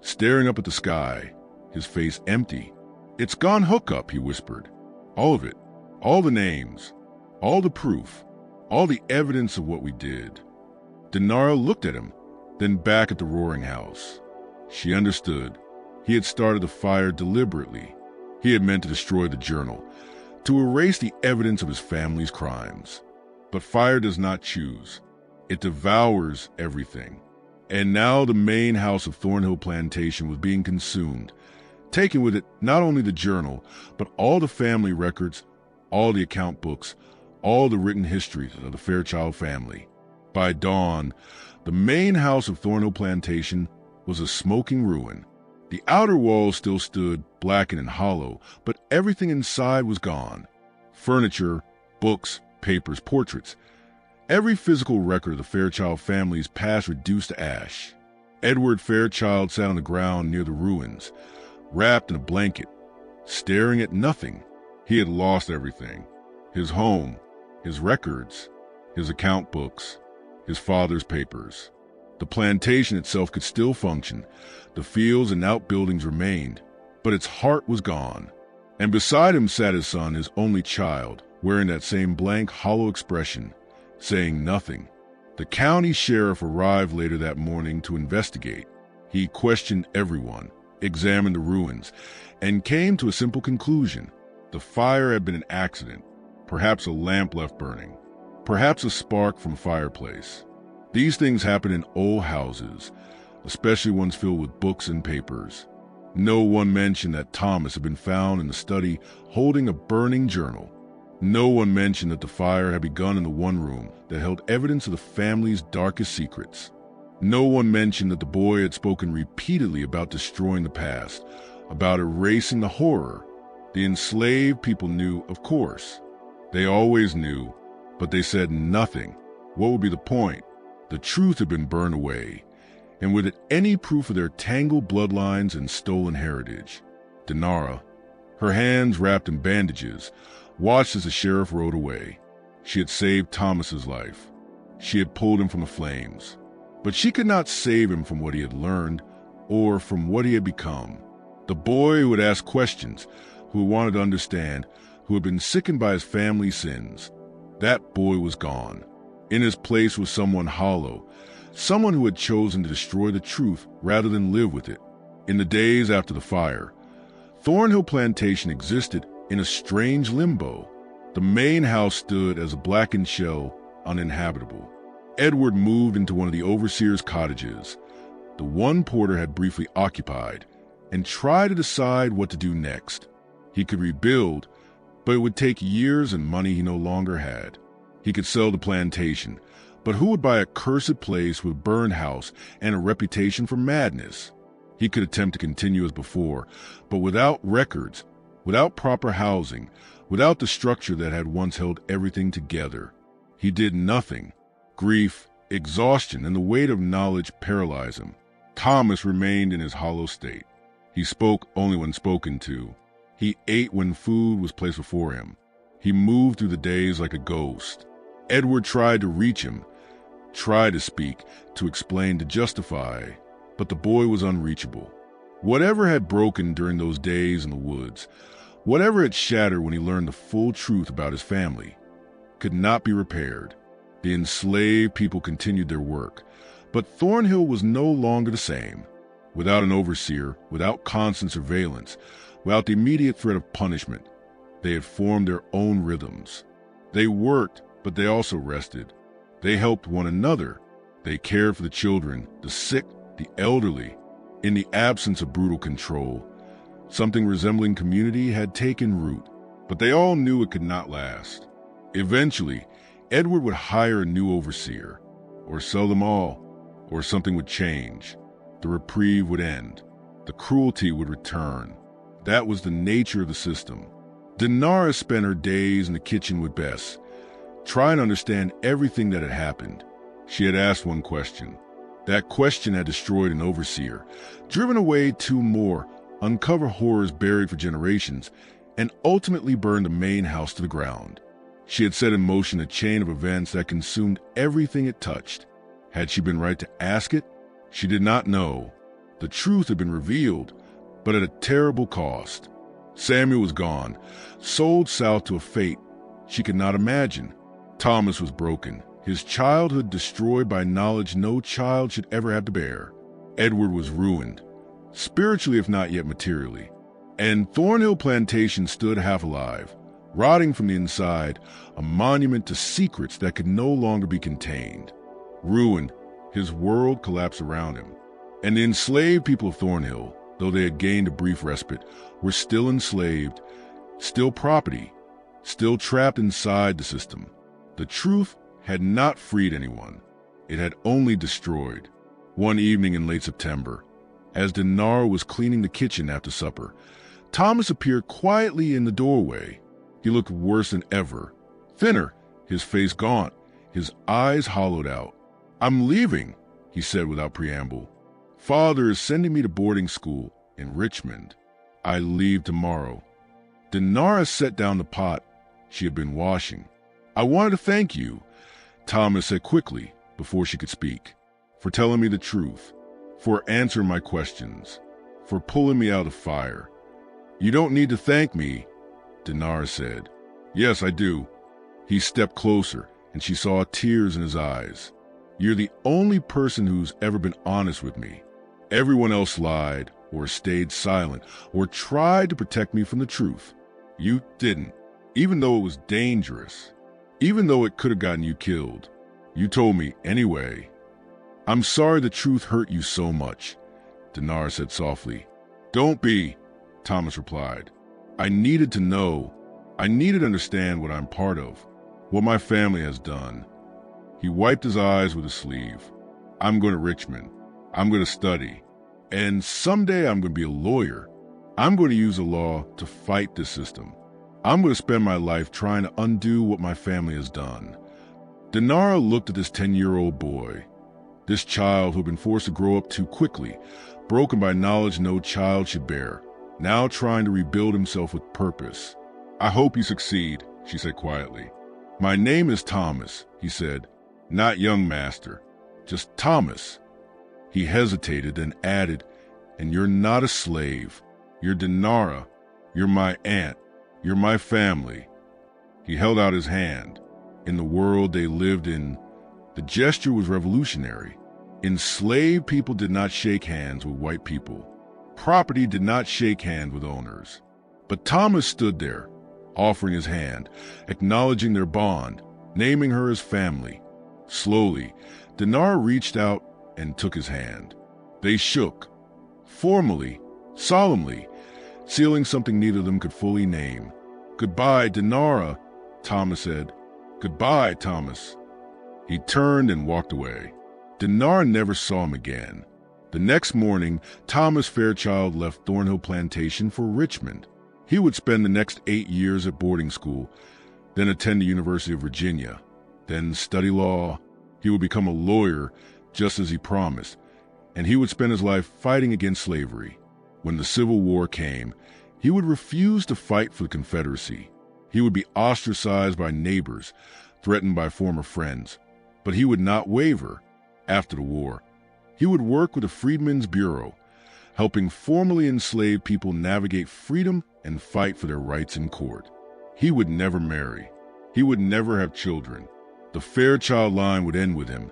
staring up at the sky, his face empty. "It's gone hookup," he whispered. "All of it. All the names. All the proof. All the evidence of what we did." Dinar looked at him, then back at the roaring house. She understood. He had started the fire deliberately. He had meant to destroy the journal, to erase the evidence of his family's crimes. But fire does not choose. It devours everything. And now the main house of Thornhill Plantation was being consumed, taking with it not only the journal, but all the family records, all the account books, all the written histories of the Fairchild family. By dawn, the main house of Thornhill Plantation was a smoking ruin. The outer walls still stood, blackened and hollow, but everything inside was gone. Furniture, books, papers, portraits. Every physical record of the Fairchild family's past reduced to ash. Edward Fairchild sat on the ground near the ruins, wrapped in a blanket, staring at nothing. He had lost everything. His home, his records, his account books, his father's papers. The plantation itself could still function. The fields and outbuildings remained, but its heart was gone. And beside him sat his son, his only child, wearing that same blank, hollow expression, saying nothing. The county sheriff arrived later that morning to investigate. He questioned everyone, examined the ruins, and came to a simple conclusion. The fire had been an accident, perhaps a lamp left burning, perhaps a spark from a fireplace. These things happen in old houses, especially ones filled with books and papers. No one mentioned that Thomas had been found in the study holding a burning journal. No one mentioned that the fire had begun in the one room that held evidence of the family's darkest secrets. No one mentioned that the boy had spoken repeatedly about destroying the past, about erasing the horror. The enslaved people knew, of course. They always knew, but they said nothing. What would be the point? The truth had been burned away, and with it any proof of their tangled bloodlines and stolen heritage. Dinara, her hands wrapped in bandages, watched as the sheriff rode away. She had saved Thomas's life. She had pulled him from the flames. But she could not save him from what he had learned or from what he had become. The boy who had asked questions, who wanted to understand, who had been sickened by his family's sins. That boy was gone. In his place was someone hollow, someone who had chosen to destroy the truth rather than live with it. In the days after the fire, Thornhill Plantation existed in a strange limbo. The main house stood as a blackened shell, uninhabitable. Edward moved into one of the overseer's cottages, the one Porter had briefly occupied, and tried to decide what to do next. He could rebuild, but it would take years and money he no longer had. He could sell the plantation, but who would buy a cursed place with a burned house and a reputation for madness? He could attempt to continue as before, but without records, without proper housing, without the structure that had once held everything together. He did nothing. Grief, exhaustion, and the weight of knowledge paralyzed him. Thomas remained in his hollow state. He spoke only when spoken to. He ate when food was placed before him. He moved through the days like a ghost. Edward tried to reach him, tried to speak, to explain, to justify, but the boy was unreachable. Whatever had broken during those days in the woods, whatever had shattered when he learned the full truth about his family, could not be repaired. The enslaved people continued their work, but Thornhill was no longer the same. Without an overseer, without constant surveillance, without the immediate threat of punishment, they had formed their own rhythms. They worked, but they also rested. They helped one another. They cared for the children, the sick, the elderly. In the absence of brutal control, something resembling community had taken root, but they all knew it could not last. Eventually, Edward would hire a new overseer, or sell them all, or something would change. The reprieve would end. The cruelty would return. That was the nature of the system. Dinara spent her days in the kitchen with Bess, trying to understand everything that had happened. She had asked one question. That question had destroyed an overseer, driven away two more, uncovered horrors buried for generations, and ultimately burned the main house to the ground. She had set in motion a chain of events that consumed everything it touched. Had she been right to ask it? She did not know. The truth had been revealed, but at a terrible cost. Samuel was gone, sold south to a fate she could not imagine. Thomas was broken, his childhood destroyed by knowledge no child should ever have to bear. Edward was ruined, spiritually if not yet materially. And Thornhill Plantation stood half alive, rotting from the inside, a monument to secrets that could no longer be contained. Ruined, his world collapsed around him. And the enslaved people of Thornhill, though they had gained a brief respite, were still enslaved, still property, still trapped inside the system. The truth had not freed anyone. It had only destroyed. One evening in late September, as Dinara was cleaning the kitchen after supper, Thomas appeared quietly in the doorway. He looked worse than ever, thinner, his face gaunt, his eyes hollowed out. "I'm leaving," he said without preamble. "Father is sending me to boarding school in Richmond. I leave tomorrow." Dinara set down the pot she had been washing. "I wanted to thank you," Thomas said quickly before she could speak, "for telling me the truth, for answering my questions, for pulling me out of the fire." "You don't need to thank me," Dinara said. "Yes, I do." He stepped closer, and she saw tears in his eyes. "You're the only person who's ever been honest with me. Everyone else lied, or stayed silent, or tried to protect me from the truth. You didn't. Even though it was dangerous. Even though it could have gotten you killed. You told me anyway. I'm sorry the truth hurt you so much, Dinar said softly. Don't be, Thomas replied. I needed to know. I needed to understand what I'm part of, what my family has done. He wiped his eyes with his sleeve. I'm going to Richmond. I'm going to study. And someday I'm going to be a lawyer. I'm going to use the law to fight this system. I'm going to spend my life trying to undo what my family has done. Dinara looked at this 10-year-old boy, this child who had been forced to grow up too quickly, broken by knowledge no child should bear, now trying to rebuild himself with purpose. I hope you succeed, she said quietly. My name is Thomas, he said, not young master, just Thomas. He hesitated, then added, and you're not a slave. You're Dinara. You're my aunt. You're my family. He held out his hand. In the world they lived in, the gesture was revolutionary. Enslaved people did not shake hands with white people. Property did not shake hands with owners. But Thomas stood there, offering his hand, acknowledging their bond, naming her as family. Slowly, Dinara reached out and took his hand. They shook, formally, solemnly, sealing something neither of them could fully name. Goodbye, Dinara, Thomas said. Goodbye, Thomas. He turned and walked away. Dinara never saw him again. The next morning, Thomas Fairchild left Thornhill Plantation for Richmond. He would spend the next 8 years at boarding school, then attend the University of Virginia, then study law. He would become a lawyer, just as he promised, and he would spend his life fighting against slavery. When the Civil War came, he would refuse to fight for the Confederacy. He would be ostracized by neighbors, threatened by former friends, but he would not waver. After the war, he would work with the Freedmen's Bureau, helping formerly enslaved people navigate freedom and fight for their rights in court. He would never marry. He would never have children. The Fairchild line would end with him,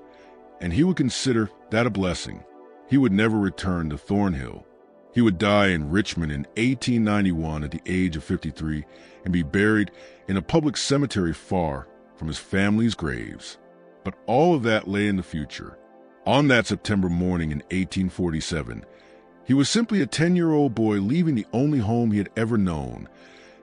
and he would consider that a blessing. He would never return to Thornhill. He would die in Richmond in 1891 at the age of 53 and be buried in a public cemetery far from his family's graves. But all of that lay in the future. On that September morning in 1847, he was simply a 10-year-old boy leaving the only home he had ever known,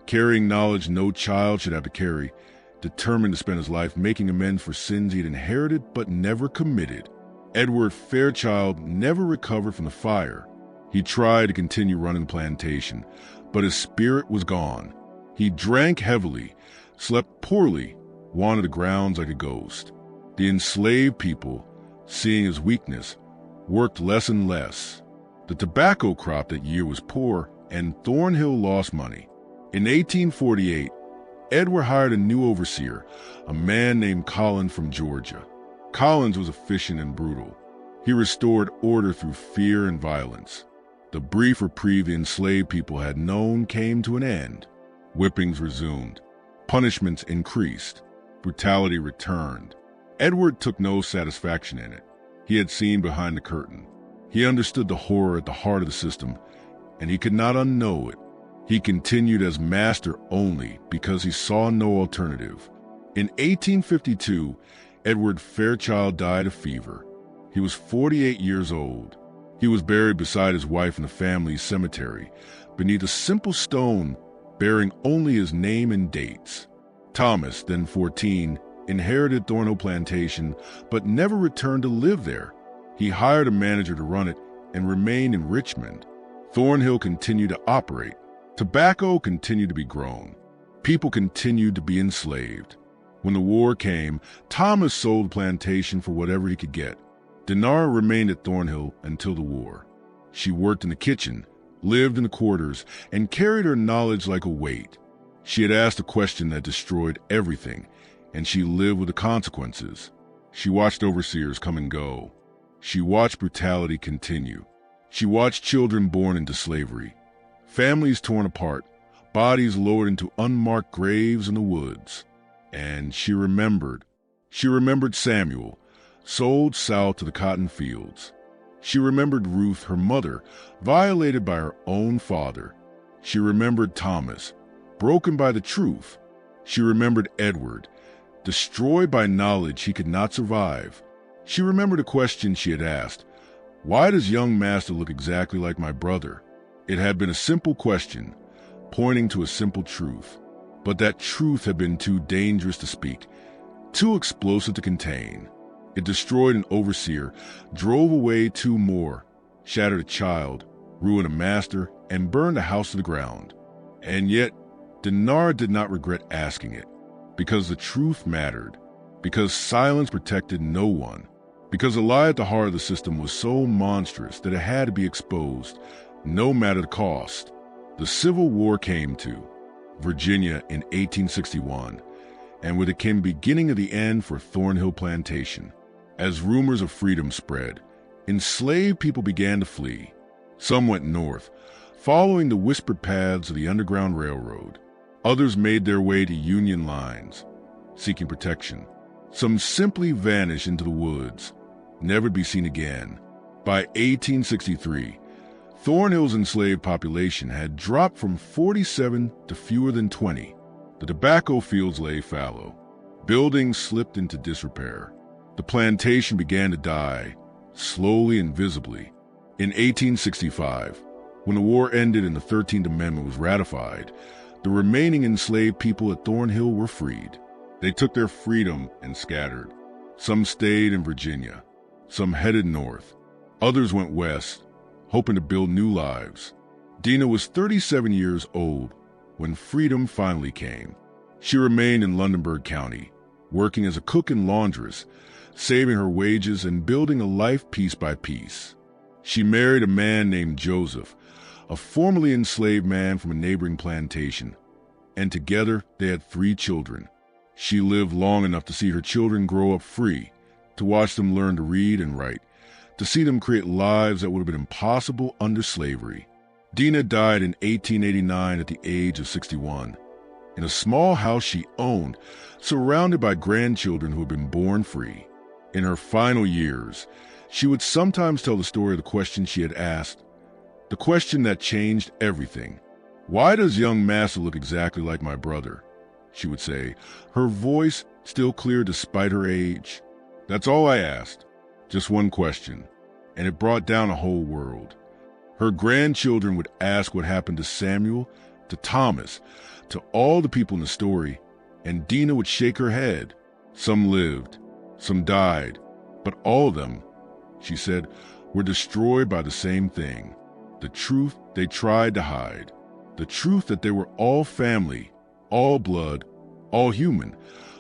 carrying knowledge no child should have to carry, determined to spend his life making amends for sins he had inherited but never committed. Edward Fairchild never recovered from the fire. He tried to continue running the plantation, but his spirit was gone. He drank heavily, slept poorly, wandered the grounds like a ghost. The enslaved people, seeing his weakness, worked less and less. The tobacco crop that year was poor, and Thornhill lost money. In 1848, Edward hired a new overseer, a man named Collins from Georgia. Collins was efficient and brutal. He restored order through fear and violence. The brief reprieve the enslaved people had known came to an end. Whippings resumed. Punishments increased. Brutality returned. Edward took no satisfaction in it. He had seen behind the curtain. He understood the horror at the heart of the system, and he could not unknow it. He continued as master only because he saw no alternative. In 1852, Edward Fairchild died of fever. He was 48 years old. He was buried beside his wife in the family cemetery, beneath a simple stone bearing only his name and dates. Thomas, then 14, inherited Thornhill Plantation, but never returned to live there. He hired a manager to run it and remained in Richmond. Thornhill continued to operate. Tobacco continued to be grown. People continued to be enslaved. When the war came, Thomas sold the plantation for whatever he could get. Dinara remained at Thornhill until the war. She worked in the kitchen, lived in the quarters, and carried her knowledge like a weight. She had asked a question that destroyed everything, and she lived with the consequences. She watched overseers come and go. She watched brutality continue. She watched children born into slavery, families torn apart, bodies lowered into unmarked graves in the woods. And she remembered. She remembered Samuel, sold south to the cotton fields. She remembered Ruth, her mother, violated by her own father. She remembered Thomas, broken by the truth. She remembered Edward, destroyed by knowledge he could not survive. She remembered a question she had asked: "Why does young master look exactly like my brother?" It had been a simple question, pointing to a simple truth. But that truth had been too dangerous to speak, too explosive to contain. It destroyed an overseer, drove away two more, shattered a child, ruined a master, and burned a house to the ground. And yet, Dinara did not regret asking it, because the truth mattered, because silence protected no one, because the lie at the heart of the system was so monstrous that it had to be exposed, no matter the cost. The Civil War came to Virginia in 1861, and with it came the beginning of the end for Thornhill Plantation. As rumors of freedom spread, enslaved people began to flee. Some went north, following the whispered paths of the Underground Railroad. Others made their way to Union lines, seeking protection. Some simply vanished into the woods, never to be seen again. By 1863, Thornhill's enslaved population had dropped from 47 to fewer than 20. The tobacco fields lay fallow. Buildings slipped into disrepair. The plantation began to die, slowly and visibly. In 1865, when the war ended and the 13th Amendment was ratified, the remaining enslaved people at Thornhill were freed. They took their freedom and scattered. Some stayed in Virginia. Some headed north. Others went west, hoping to build new lives. Dina was 37 years old when freedom finally came. She remained in Londonderry County, working as a cook and laundress, saving her wages and building a life piece by piece. She married a man named Joseph, a formerly enslaved man from a neighboring plantation, and together they had 3 children. She lived long enough to see her children grow up free, to watch them learn to read and write, to see them create lives that would have been impossible under slavery. Dina died in 1889 at the age of 61, in a small house she owned, surrounded by grandchildren who had been born free. In her final years, she would sometimes tell the story of the question she had asked, the question that changed everything. "Why does young master look exactly like my brother?" she would say, her voice still clear despite her age. "That's all I asked, just one question, and it brought down a whole world." Her grandchildren would ask what happened to Samuel, to Thomas, to all the people in the story, and Dina would shake her head. Some lived, some died, but all of them, she said, were destroyed by the same thing. The truth they tried to hide. The truth that they were all family, all blood, all human,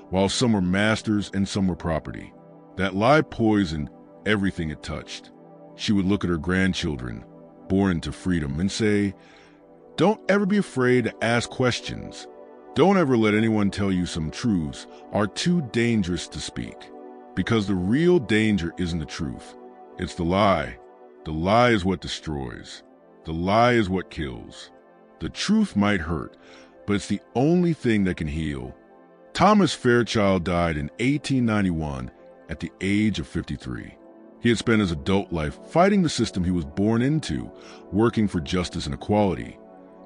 while some were masters and some were property. That lie poisoned everything it touched. She would look at her grandchildren, born into freedom, and say, "Don't ever be afraid to ask questions. Don't ever let anyone tell you some truths are too dangerous to speak. Because the real danger isn't the truth. It's the lie. The lie is what destroys. The lie is what kills. The truth might hurt, but it's the only thing that can heal." Thomas Fairchild died in 1891 at the age of 53. He had spent his adult life fighting the system he was born into, working for justice and equality,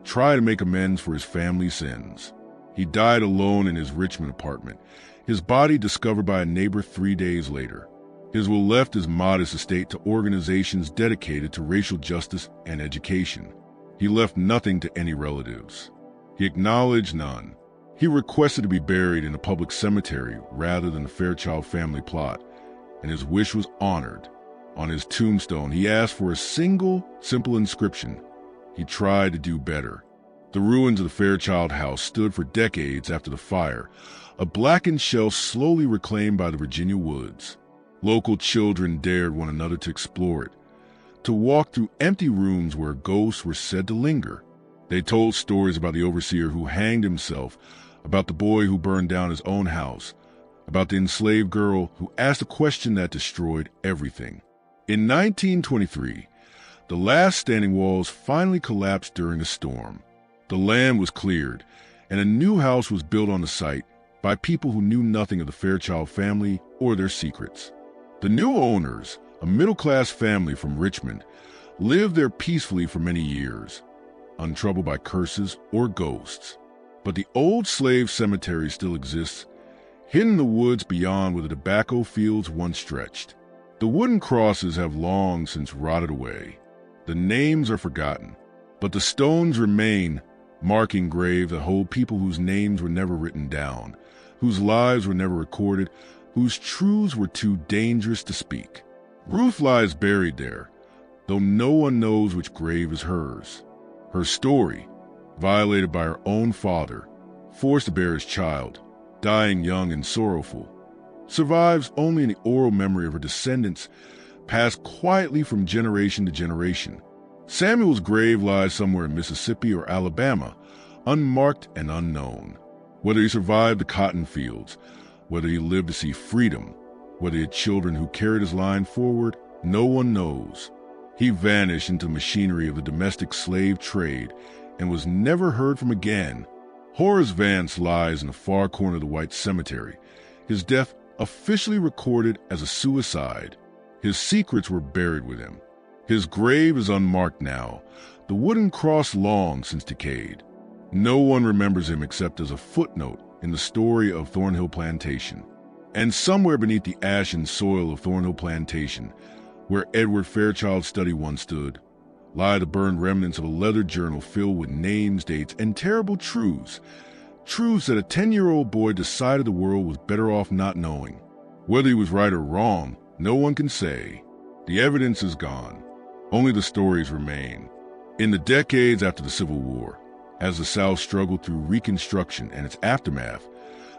trying to make amends for his family's sins. He died alone in his Richmond apartment, his body discovered by a neighbor 3 days later. His will left his modest estate to organizations dedicated to racial justice and education. He left nothing to any relatives. He acknowledged none. He requested to be buried in a public cemetery rather than the Fairchild family plot, and his wish was honored. On his tombstone, he asked for a single, simple inscription. He tried to do better. The ruins of the Fairchild house stood for decades after the fire, a blackened shell slowly reclaimed by the Virginia woods. Local children dared one another to explore it, to walk through empty rooms where ghosts were said to linger. They told stories about the overseer who hanged himself, about the boy who burned down his own house, about the enslaved girl who asked a question that destroyed everything. In 1923, the last standing walls finally collapsed during a storm. The land was cleared, and a new house was built on the site by people who knew nothing of the Fairchild family or their secrets. The new owners, a middle-class family from Richmond, lived there peacefully for many years, untroubled by curses or ghosts. But the old slave cemetery still exists, hidden in the woods beyond where the tobacco fields once stretched. The wooden crosses have long since rotted away. The names are forgotten, but the stones remain, marking graves that hold people whose names were never written down, whose lives were never recorded, whose truths were too dangerous to speak. Ruth lies buried there, though no one knows which grave is hers. Her story, violated by her own father, forced to bear his child, dying young and sorrowful, survives only in the oral memory of her descendants, passed quietly from generation to generation. Samuel's grave lies somewhere in Mississippi or Alabama, unmarked and unknown. Whether he survived the cotton fields, whether he lived to see freedom, whether he had children who carried his line forward, no one knows. He vanished into the machinery of the domestic slave trade and was never heard from again. Horace Vance lies in a far corner of the white cemetery, his death officially recorded as a suicide. His secrets were buried with him. His grave is unmarked now, the wooden cross long since decayed. No one remembers him except as a footnote in the story of Thornhill Plantation. And somewhere beneath the ashen soil of Thornhill Plantation, where Edward Fairchild's study once stood, lie the burned remnants of a leather journal filled with names, dates, and terrible truths. Truths that a 10-year-old boy decided the world was better off not knowing. Whether he was right or wrong, no one can say. The evidence is gone. Only the stories remain. In the decades after the Civil War, as the South struggled through Reconstruction and its aftermath,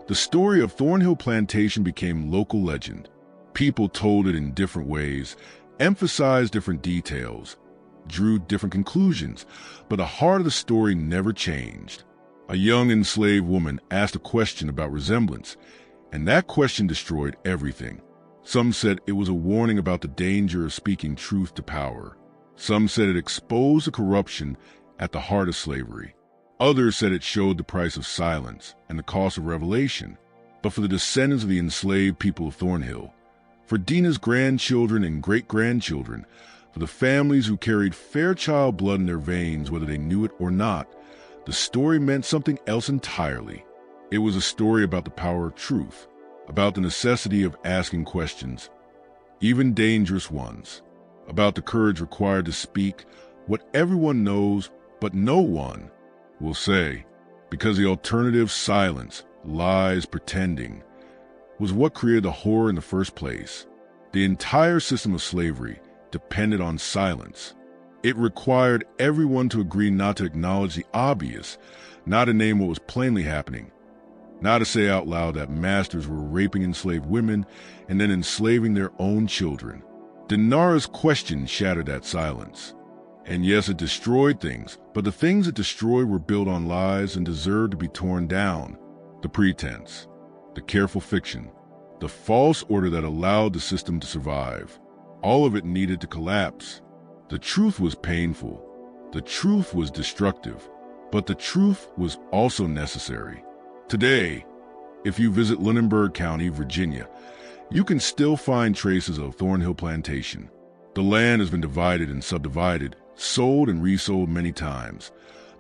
the story of Thornhill Plantation became local legend. People told it in different ways, emphasized different details, drew different conclusions, but the heart of the story never changed. A young enslaved woman asked a question about resemblance, and that question destroyed everything. Some said it was a warning about the danger of speaking truth to power. Some said it exposed the corruption at the heart of slavery. Others said it showed the price of silence and the cost of revelation. But for the descendants of the enslaved people of Thornhill, for Dina's grandchildren and great-grandchildren, for the families who carried Fairchild blood in their veins, whether they knew it or not, the story meant something else entirely. It was a story about the power of truth, about the necessity of asking questions, even dangerous ones, about the courage required to speak what everyone knows but no one will say, because the alternative, silence, lies, pretending, was what created the horror in the first place. The entire system of slavery depended on silence. It required everyone to agree not to acknowledge the obvious, not to name what was plainly happening, not to say out loud that masters were raping enslaved women and then enslaving their own children. Dinara's question shattered that silence. And yes, it destroyed things, but the things it destroyed were built on lies and deserved to be torn down. The pretense, the careful fiction, the false order that allowed the system to survive. All of it needed to collapse. The truth was painful. The truth was destructive. But the truth was also necessary. Today, if you visit Lunenburg County, Virginia, you can still find traces of Thornhill Plantation. The land has been divided and subdivided, sold and resold many times,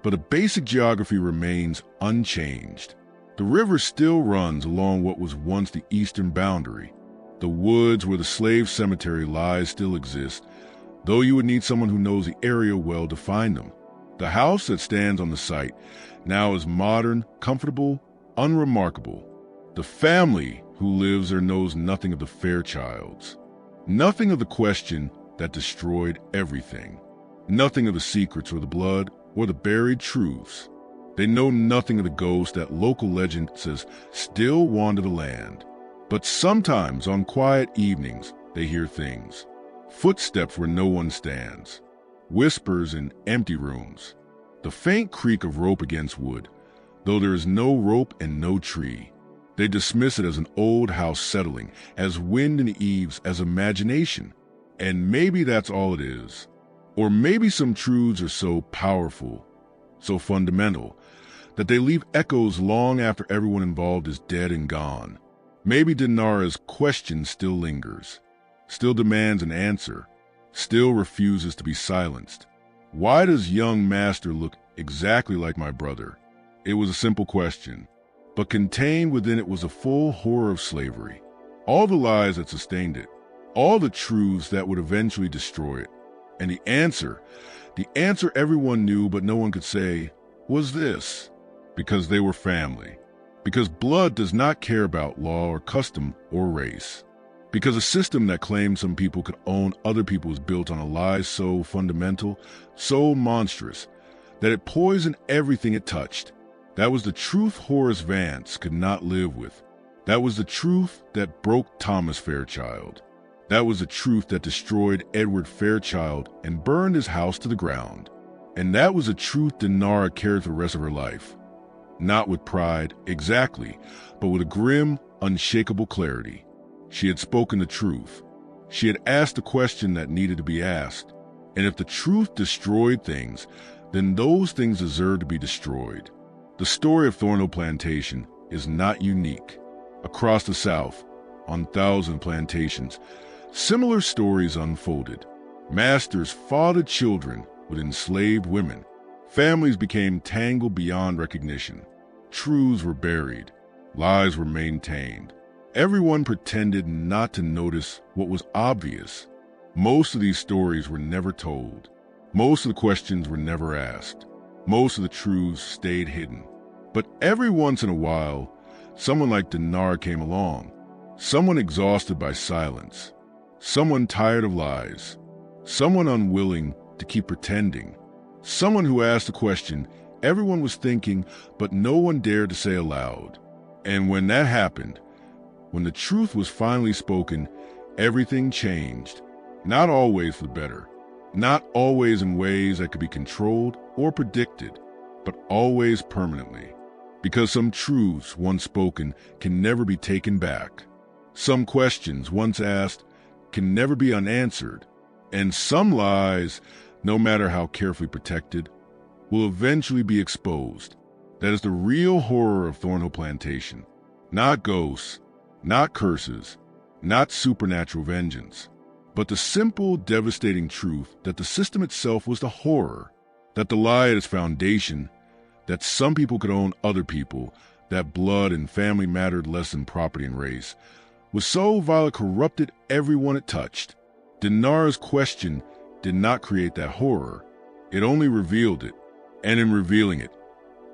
but a basic geography remains unchanged. The river still runs along what was once the eastern boundary. The woods where the slave cemetery lies still exist, though you would need someone who knows the area well to find them. The house that stands on the site now is modern, comfortable, unremarkable. The family who lives there knows nothing of the Fairchilds, nothing of the question that destroyed everything, nothing of the secrets or the blood or the buried truths. They know nothing of the ghosts that local legend says still wander the land. But sometimes on quiet evenings, they hear things. Footsteps where no one stands. Whispers in empty rooms. The faint creak of rope against wood, though there is no rope and no tree. They dismiss it as an old house settling, as wind in the eaves, as imagination. And maybe that's all it is. Or maybe some truths are so powerful, so fundamental, that they leave echoes long after everyone involved is dead and gone. Maybe Dinara's question still lingers, still demands an answer, still refuses to be silenced. Why does young master look exactly like my brother? It was a simple question, but contained within it was a full horror of slavery. All the lies that sustained it, all the truths that would eventually destroy it. And the answer everyone knew but no one could say, was this. Because they were family. Because blood does not care about law or custom or race. Because a system that claimed some people could own other people was built on a lie so fundamental, so monstrous, that it poisoned everything it touched. That was the truth Horace Vance could not live with. That was the truth that broke Thomas Fairchild. That was the truth that destroyed Edward Fairchild and burned his house to the ground. And that was the truth Dinara carried for the rest of her life. Not with pride, exactly, but with a grim, unshakable clarity. She had spoken the truth. She had asked the question that needed to be asked. And if the truth destroyed things, then those things deserved to be destroyed. The story of Thornhill Plantation is not unique. Across the South, on 1,000 plantations, similar stories unfolded. Masters fathered children with enslaved women. Families became tangled beyond recognition. Truths were buried. Lies were maintained. Everyone pretended not to notice what was obvious. Most of these stories were never told. Most of the questions were never asked. Most of the truths stayed hidden. But every once in a while, someone like Dinara came along. Someone exhausted by silence. Someone tired of lies. Someone unwilling to keep pretending. Someone who asked a question everyone was thinking, but no one dared to say aloud. And when that happened, when the truth was finally spoken, everything changed. Not always for the better. Not always in ways that could be controlled or predicted, but always permanently. Because some truths once spoken can never be taken back. Some questions once asked can never be unanswered. And some lies, no matter how carefully protected, will eventually be exposed. That is the real horror of Thornhill Plantation. Not ghosts, not curses, not supernatural vengeance, but the simple, devastating truth that the system itself was the horror, that the lie at its foundation, that some people could own other people, that blood and family mattered less than property and race, was so vile it corrupted everyone it touched. Dinara's question did not create that horror. It only revealed it, and in revealing it,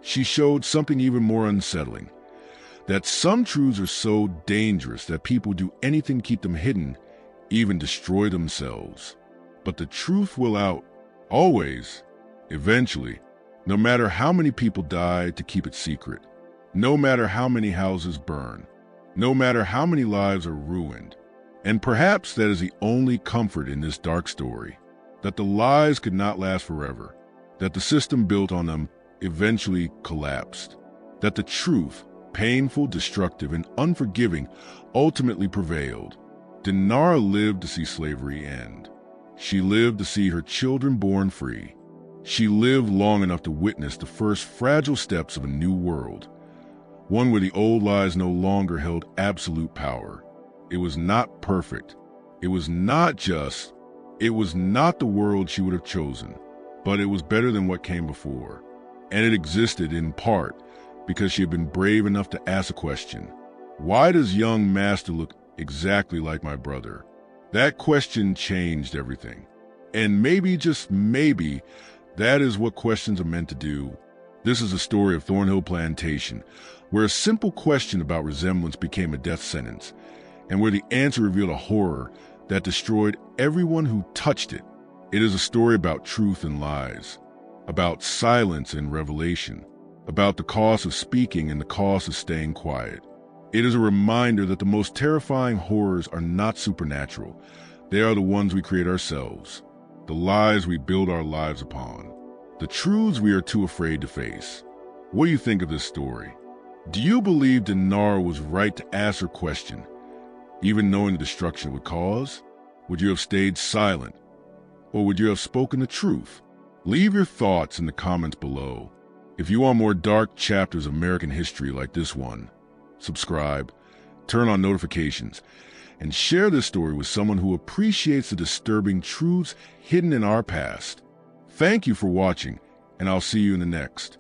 she showed something even more unsettling. That some truths are so dangerous that people do anything to keep them hidden, even destroy themselves. But the truth will out, always, eventually, no matter how many people die to keep it secret, no matter how many houses burn, no matter how many lives are ruined. And perhaps that is the only comfort in this dark story, that the lies could not last forever, that the system built on them eventually collapsed, that the truth, painful, destructive, and unforgiving, ultimately prevailed. Dinara lived to see slavery end. She lived to see her children born free. She lived long enough to witness the first fragile steps of a new world, one where the old lies no longer held absolute power. It was not perfect. It was not just. It was not the world she would have chosen, but it was better than what came before. And it existed in part because she had been brave enough to ask a question. Why does young master look exactly like my brother? That question changed everything. And maybe, just maybe, that is what questions are meant to do. This is a story of Thornhill Plantation, where a simple question about resemblance became a death sentence, and where the answer revealed a horror that destroyed everyone who touched it. It is a story about truth and lies, about silence and revelation, about the cost of speaking and the cost of staying quiet. It is a reminder that the most terrifying horrors are not supernatural. They are the ones we create ourselves, the lies we build our lives upon, the truths we are too afraid to face. What do you think of this story? Do you believe Dinara was right to ask her question, even knowing the destruction it would cause? Would you have stayed silent, or would you have spoken the truth? Leave your thoughts in the comments below. If you want more dark chapters of American history like this one, subscribe, turn on notifications, and share this story with someone who appreciates the disturbing truths hidden in our past. Thank you for watching, and I'll see you in the next.